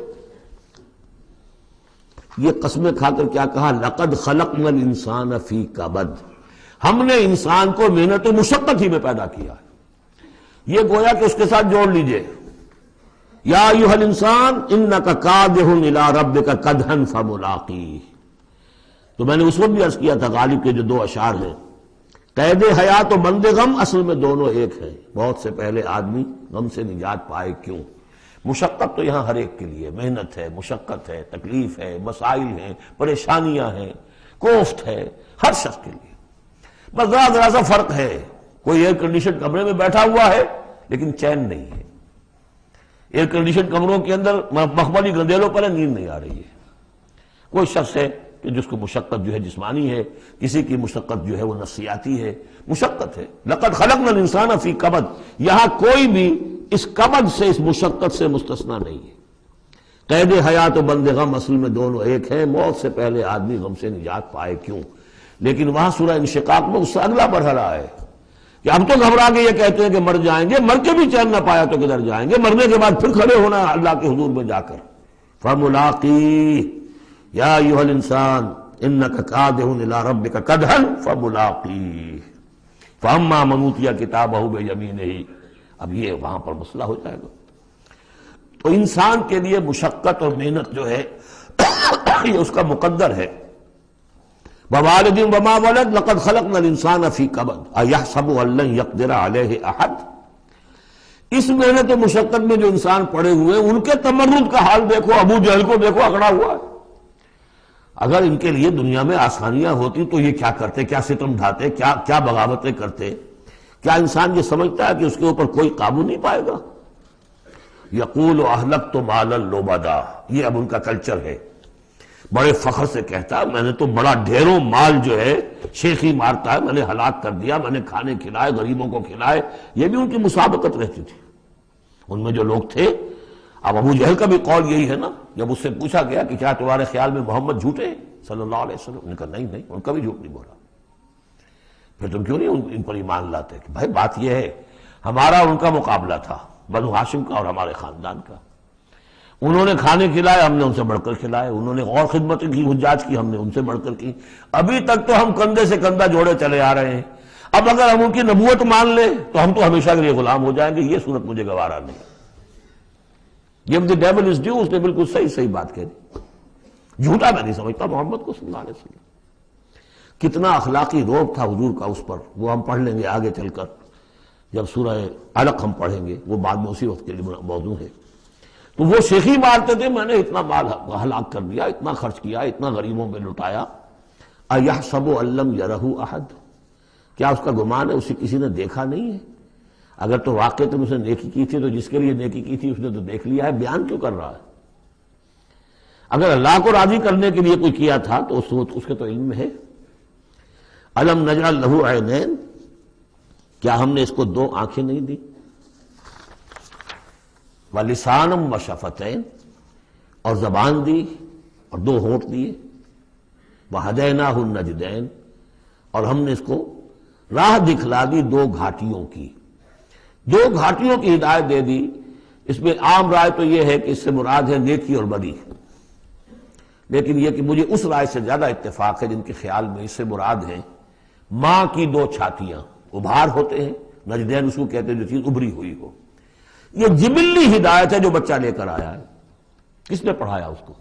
S1: یہ قسمیں کھا کر کیا کہا؟ لقد خلقنا الانسان فی کبد، ہم نے انسان کو محنت و مشقت ہی میں پیدا کیا ہے۔ یہ گویا کہ اس کے ساتھ جوڑ لیجئے، یا ایھا الانسان انک کادح الی ربک کدحا فملاقیہ، تو میں نے اس وقت بھی عرض کیا تھا غالب کے جو دو اشعار ہیں، قید حیات و بند غم اصل میں دونوں ایک ہیں، موت سے پہلے آدمی غم سے نجات پائے کیوں؟ مشقت تو یہاں ہر ایک کے لیے، محنت ہے، مشقت ہے، تکلیف ہے، مسائل ہیں، پریشانیاں ہیں، کوفت ہے، ہر شخص کے لیے، بس ذرا سا فرق ہے، کوئی ایئر کنڈیشن کمرے میں بیٹھا ہوا ہے لیکن چین نہیں ہے، ایئر کنڈیشن کمروں کے اندر مخملی گندیلوں پر نیند نہیں آ رہی ہے، کوئی شخص ہے کہ جس کو مشقت جو ہے جسمانی ہے، کسی کی مشقت جو ہے وہ نفسیاتی ہے، مشقت ہے۔ لقد خلقنا الانسان فی کبد، یہاں کوئی بھی اس کبد سے، اس مشقت سے مستثنا نہیں ہے۔ قید حیات و بند غم اصل میں دونوں ایک ہیں، موت سے پہلے آدمی غم سے نجات پائے کیوں؟ لیکن وہاں سورہ انشقاق میں اس سے اگلا مرحلہ ہے کہ اب تو گھبرا کے یہ کہتے ہیں کہ مر جائیں گے، مر کے بھی چین نہ پایا تو کدھر جائیں گے، مرنے کے بعد پھر کھڑے ہونا ہے اللہ کے حضور میں جا کر، فملاقیہ یا ایھا الانسان انک کادح الی ربک کدحا فملاقیہ فاما من اوتی کتابہ بیمینہ، اب یہ وہاں پر مسئلہ ہو جائے گا۔ تو انسان کے لیے مشقت اور محنت جو ہے یہ اس کا مقدر ہے۔ ووالد وما ولد لقد خلقنا الانسان فی کبد ایحسب ان لن یقدر علیہ احد، اس محنت و مشقت میں جو انسان پڑے ہوئے ان کے تمرد کا حال دیکھو، ابو جہل کو دیکھو اکڑا ہوا ہے۔ اگر ان کے لیے دنیا میں آسانیاں ہوتی تو یہ کیا کرتے، کیا ستم ڈھاتے، کیا بغاوتیں کرتے؟ کیا انسان یہ سمجھتا ہے کہ اس کے اوپر کوئی قابو نہیں پائے گا؟ یقول اہلکت مالا لبدا، یہ اب ان کا کلچر ہے، بڑے فخر سے کہتا ہے میں نے تو بڑا ڈھیروں مال جو ہے شیخی مارتا ہے، میں نے ہلاک کر دیا، میں نے کھانے کھلائے، غریبوں کو کھلائے، یہ بھی ان کی مسابقت رہتی تھی۔ ان میں جو لوگ تھے، اب ابو جہل کا بھی قول یہی ہے نا، جب اس سے پوچھا گیا کہ کیا تمہارے خیال میں محمد جھوٹے صلی اللہ علیہ وسلم، انہوں نے کہا نہیں ان کا بھی جھوٹ نہیں بولا، پھر تم کیوں نہیں ان پر ایمان لاتے؟ کہ بھائی بات یہ ہے ہمارا ان کا مقابلہ تھا، بنو ہاشم کا اور ہمارے خاندان کا، انہوں نے کھانے کھلائے، ہم نے ان سے بڑھ کر کھلائے، انہوں نے اور خدمت کی، حجاج کی، ہم نے ان سے بڑھ کر کی، ابھی تک تو ہم کندھے سے کندھا جوڑے چلے آ رہے ہیں، اب اگر ہم ان کی نبوت مان لیں تو ہم تو ہمیشہ کے لیے غلام ہو جائیں گے، یہ صورت مجھے گوارا نہیں۔ Give the devil his due، اس نے بالکل صحیح بات کہہ دی، جھوٹا میں نہیں سمجھتا محمد کو صلی اللہ علیہ وسلم۔ کتنا اخلاقی روب تھا حضور کا اس پر، وہ ہم پڑھ لیں گے آگے چل کر، جب سورہ علق ہم پڑھیں گے، وہ بعد میں اسی وقت کے لیے موضوع ہے۔ تو وہ شیخی مارتے تھے میں نے اتنا مال ہلاک کر دیا، اتنا خرچ کیا، اتنا غریبوں پہ لٹایا. اَيَحْسَبُ أَن لَّمْ يَرَهُ أَحَدٌ، کیا اس کا گمان ہے اسے کسی نے دیکھا نہیں ہے؟ اگر تو واقع تم اسے نیکی کی تھی تو جس کے لیے نیکی کی تھی اس نے تو دیکھ لیا ہے، بیان کیوں کر رہا ہے؟ اگر اللہ کو راضی کرنے کے لیے کوئی کیا تھا تو اس کے تو علم ہے. أَلَمْ نَجْعَل لَّهُ عَيْنَيْنِ، کیا ہم نے اس کو دو آنکھیں نہیں دی؟ وَلِسَانًا وَشَفَتَيْنِ، اور زبان دی اور دو ہونٹ دیے. وَهَدَيْنَاهُ النَّجْدَيْنِ، اور ہم نے اس کو راہ دکھلا دی دو گھاٹیوں کی. دو گھاٹیوں کی ہدایت دے دی. اس میں عام رائے تو یہ ہے کہ اس سے مراد ہے نیکی اور بدی، لیکن یہ کہ مجھے اس رائے سے زیادہ اتفاق ہے جن کے خیال میں اس سے مراد ہے ماں کی دو چھاتیاں. ابھار ہوتے ہیں، نجدین اس کو کہتے ہیں جو چیز ابھری ہوئی ہو. یہ جبلی ہدایت ہے جو بچہ لے کر آیا ہے. کس نے پڑھایا اس کو؟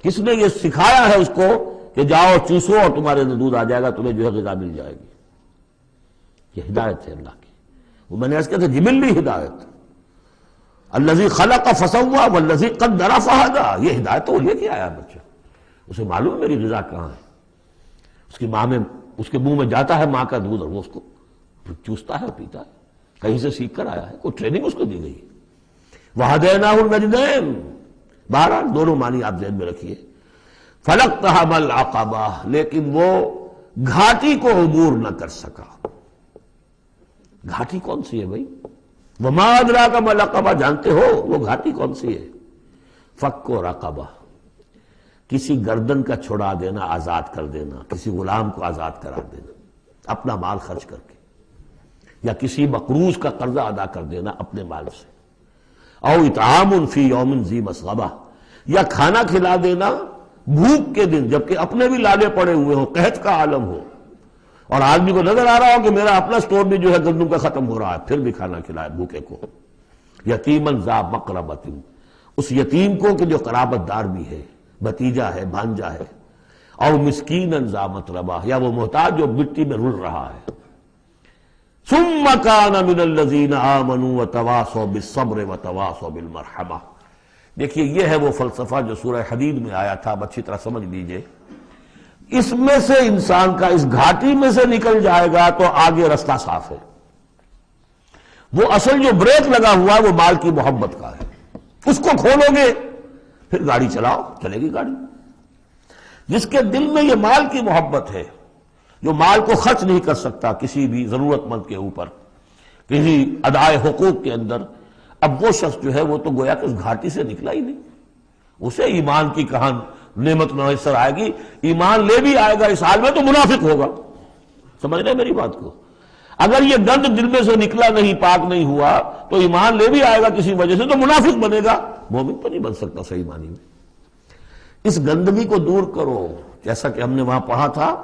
S1: کس نے یہ سکھایا ہے اس کو کہ جاؤ چوسو اور تمہارے اندر دودھ آ جائے گا، تمہیں جو ہے غذا مل جائے گی؟ یہ ہدایت ہے اللہ کی. وہ میں نے اس کہتے جبلی ہدایت. الذی خلق فسوی والذی قدر فہدی، یہ ہدایت تو وہ لے کے آیا بچہ. اسے معلوم میری غذا کہاں ہے. اس کی ماں میں، اس کے منہ میں جاتا ہے ماں کا دودھ اور وہ اس کو چوستا ہے اور پیتا ہے. کہیں سے سیکھ کر آیا ہے، کوئی ٹریننگ اس کو دی گئی. وَهَدَيْنَاهُ النَّجْدَيْنِ، بہرحال دونوں معنی آپ ذہن میں رکھیے. فَلَقْتَحَمَ الْعَقَبَةَ، لیکن وہ گھاٹی کو عبور نہ کر سکا. گھاٹی کون سی ہے بھائی؟ وَمَا أَدْرَاكَ مَا الْعَقَبَةُ، جانتے ہو وہ گھاٹی کون سی ہے؟ فَكُّ رَقَبَةٍ، کسی گردن کا چھڑا دینا، آزاد کر دینا، کسی غلام کو آزاد کرا دینا اپنا مال خرچ کر کے، یا کسی مقروض کا قرضہ ادا کر دینا اپنے مال سے. او اطعام فی یوم ذی مسغبہ، یا کھانا کھلا دینا بھوک کے دن جبکہ اپنے بھی لالے پڑے ہوئے ہو، قحط کا عالم ہو، اور آدمی کو نظر آ رہا ہو کہ میرا اپنا سٹور بھی جو ہے گندم کا ختم ہو رہا ہے، پھر بھی کھانا کھلائے بھوکے کو. یتیماً ذا مقربۃ، اس یتیم کو کہ جو قرابت دار بھی ہے، بھتیجا ہے، بھانجا ہے. او مسکیناً ذا متربہ، یا وہ محتاج جو مٹی میں رل رہا ہے. ثم كان من الذين آمنوا وتواصوا بالصبر وتواصوا بالمرحمہ. دیکھیے یہ ہے وہ فلسفہ جو سورہ حدید میں آیا تھا، اب اچھی طرح سمجھ لیجئے. اس میں سے انسان کا اس گھاٹی میں سے نکل جائے گا تو آگے رستہ صاف ہے. وہ اصل جو بریک لگا ہوا ہے وہ مال کی محبت کا ہے. اس کو کھولو گے پھر گاڑی چلاؤ، چلے گی گاڑی. جس کے دل میں یہ مال کی محبت ہے، جو مال کو خرچ نہیں کر سکتا کسی بھی ضرورت مند کے اوپر، کسی ادائے حقوق کے اندر، اب وہ شخص جو ہے وہ تو گویا کہ اس گھاٹی سے نکلا ہی نہیں. اسے ایمان کی کہاں نعمت میسر آئے گی. ایمان لے بھی آئے گا اس حال میں تو منافق ہوگا. سمجھ رہے میری بات کو؟ اگر یہ گند دل میں سے نکلا نہیں، پاک نہیں ہوا، تو ایمان لے بھی آئے گا کسی وجہ سے تو منافق بنے گا، مومن تو نہیں بن سکتا صحیح معنی میں. اس گندگی کو دور کرو، جیسا کہ ہم نے وہاں پڑھا تھا،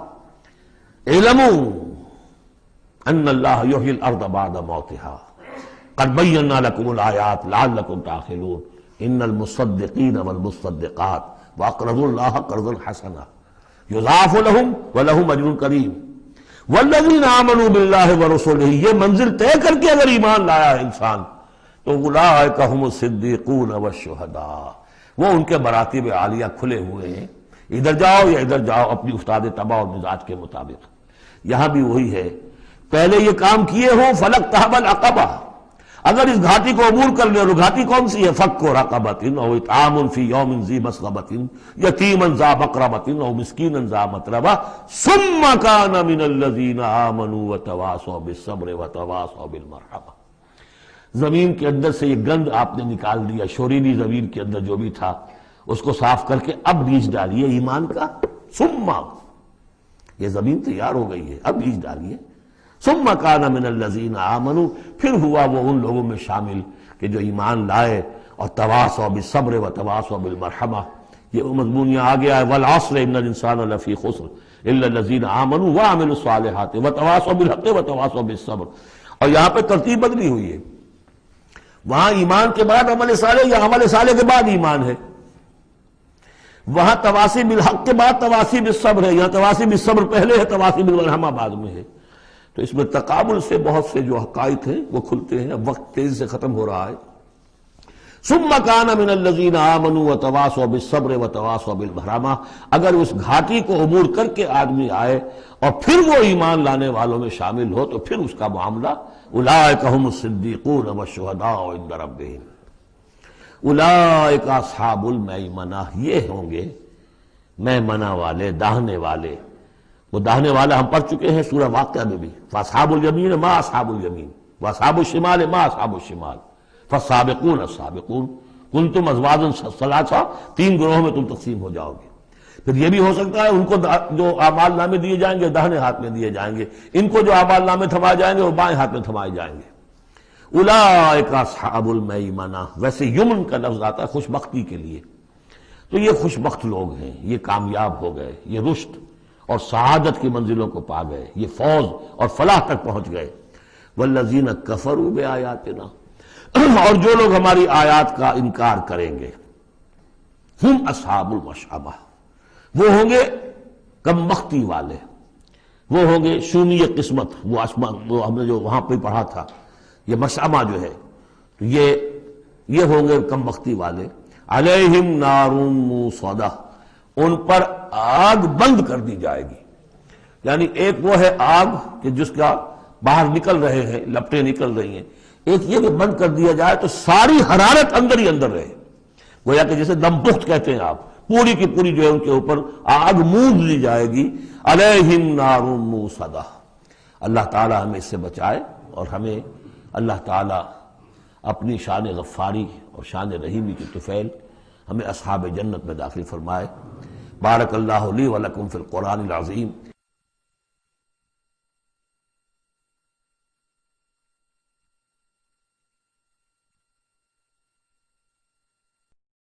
S1: اعلموا ان اللہ یحیی الارض بعد موتها قد بینا لکم الآیات لعلکم تعقلون ان المصدقین والمصدقات واقرضوا اللہ قرضا حسنا یضاعف لهم ولهم اجر کریم والذین آمنوا باللہ ورسلہ. یہ منزل طے کر کے اگر ایمان لایا ہے انسان تو اولئک هم الصدیقون والشہداء، وہ ان کے مراتب عالیہ کھلے ہوئے ہیں. ادھر جاؤ یا ادھر جاؤ اپنی استاد طبع اور مزاج کے مطابق. یہاں بھی وہی ہے، پہلے یہ کام کیے ہو فلقتحم العقبہ، اگر اس گھاٹی کو عبور کر لے. اور گھاٹی کون سی ہے؟ فک رقبۃ او اطعام فی یوم ذی مسغبۃ یتیما ذا مقربۃ او مسکینا ذا متربہ ثم کان من الذین آمنوا وتواصوا بالصبر وتواصوا بالمرحمہ. زمین کے اندر سے یہ گند آپ نے نکال دیا، شوریلی زمین کے اندر جو بھی تھا اس کو صاف کر کے اب بیج ڈالیے ایمان کا. ثم، یہ زمین تیار ہو گئی ہے، اب بیج ڈالیے. ثم کان من الذین آمنوا، پھر ہوا وہ ان لوگوں میں شامل کہ جو ایمان لائے اور تواصوا بالصبر وتواصوا بالمرحمہ. یہ وہ مضمون یہاں آ گیا ہے، والعصر ان الانسان لفی خسر الا الذین آمنوا وعملوا الصالحات وتواصوا بالحق وتواصوا بالصبر. اور یہاں پہ ترتیب بدلی ہوئی ہے، وہاں ایمان کے بعد عمل صالح یا عمل صالح کے بعد ایمان ہے. وہاں تواصی بالحق کے بعد تواصی بالصبر ہے، یہاں تواصی بالصبر پہلے ہے، تواصی بالمرحمہ بعد میں ہے. تو اس میں تقابل سے بہت سے جو حقائق ہیں وہ کھلتے ہیں. اب وقت تیزی سے ختم ہو رہا ہے. ثم کان من الذین آمنوا وتواصوا بالصبر وتواصوا بالمرحمہ، اگر اس گھاٹی کو عبور کر کے آدمی آئے اور پھر وہ ایمان لانے والوں میں شامل ہو تو پھر اس کا معاملہ اولئک هم الصدیقون والشہداء عند ربهم، اولئک اصحاب المیمنہ، یہ ہوں گے میمنہ والے، داہنے والے۔ وہ داہنے والا ہم پڑھ چکے ہیں سورہ واقعہ میں بھی، فاصحاب الیمین ما اصحاب الیمین واصحاب الشمال ما اصحاب الشمال فالسابقون السابقون کنتم ازواجا ثلاثا، تین گروہوں میں تم تقسیم ہو جاؤ گے۔ پھر یہ بھی ہو سکتا ہے ان کو جو اعمال نامے دیے جائیں گے داہنے ہاتھ میں دیے جائیں گے، ان کو جو اعمال نامے تھمائے جائیں گے وہ بائیں ہاتھ میں تھمائے جائیں گے۔ اولئک اصحاب المیمنہ، ویسے یمن کا لفظ آتا ہے خوش بختی کے لیے، تو یہ خوش بخت لوگ ہیں، یہ کامیاب ہو گئے، یہ رشد اور سعادت کی منزلوں کو پا گئے، یہ فوز اور فلاح تک پہنچ گئے۔ والذین کفروا بآیاتنا، اور جو لوگ ہماری آیات کا انکار کریں گے، ہم اصحاب المشأمہ، وہ ہوں گے کم بختی والے، وہ ہوں گے شومی قسمت، وہ ہم نے جو وہاں پہ پڑھا تھا، یہ مشأمہ جو ہے یہ ہوں گے کم بختی والے۔ علیہم نار موصدہ، ان پر آگ بند کر دی جائے گی، یعنی ایک وہ ہے آگ کہ جس کا باہر نکل رہے ہیں، لپٹیں نکل رہی ہیں، ایک یہ کہ بند کر دیا جائے تو ساری حرارت اندر ہی اندر رہے، گویا کہ جیسے دم پخت کہتے ہیں آپ، پوری کی پوری جو ہے ان کے اوپر آگ موند لی جائے گی۔ علیہم نار موصدہ، اللہ تعالی ہمیں اس سے بچائے اور ہمیں اللہ تعالی اپنی شان غفاری اور شان رحیمی کی طفیل ہمیں اصحاب جنت میں داخل فرمائے۔ بارک اللہ لی ولکم فی القرآن العظیم۔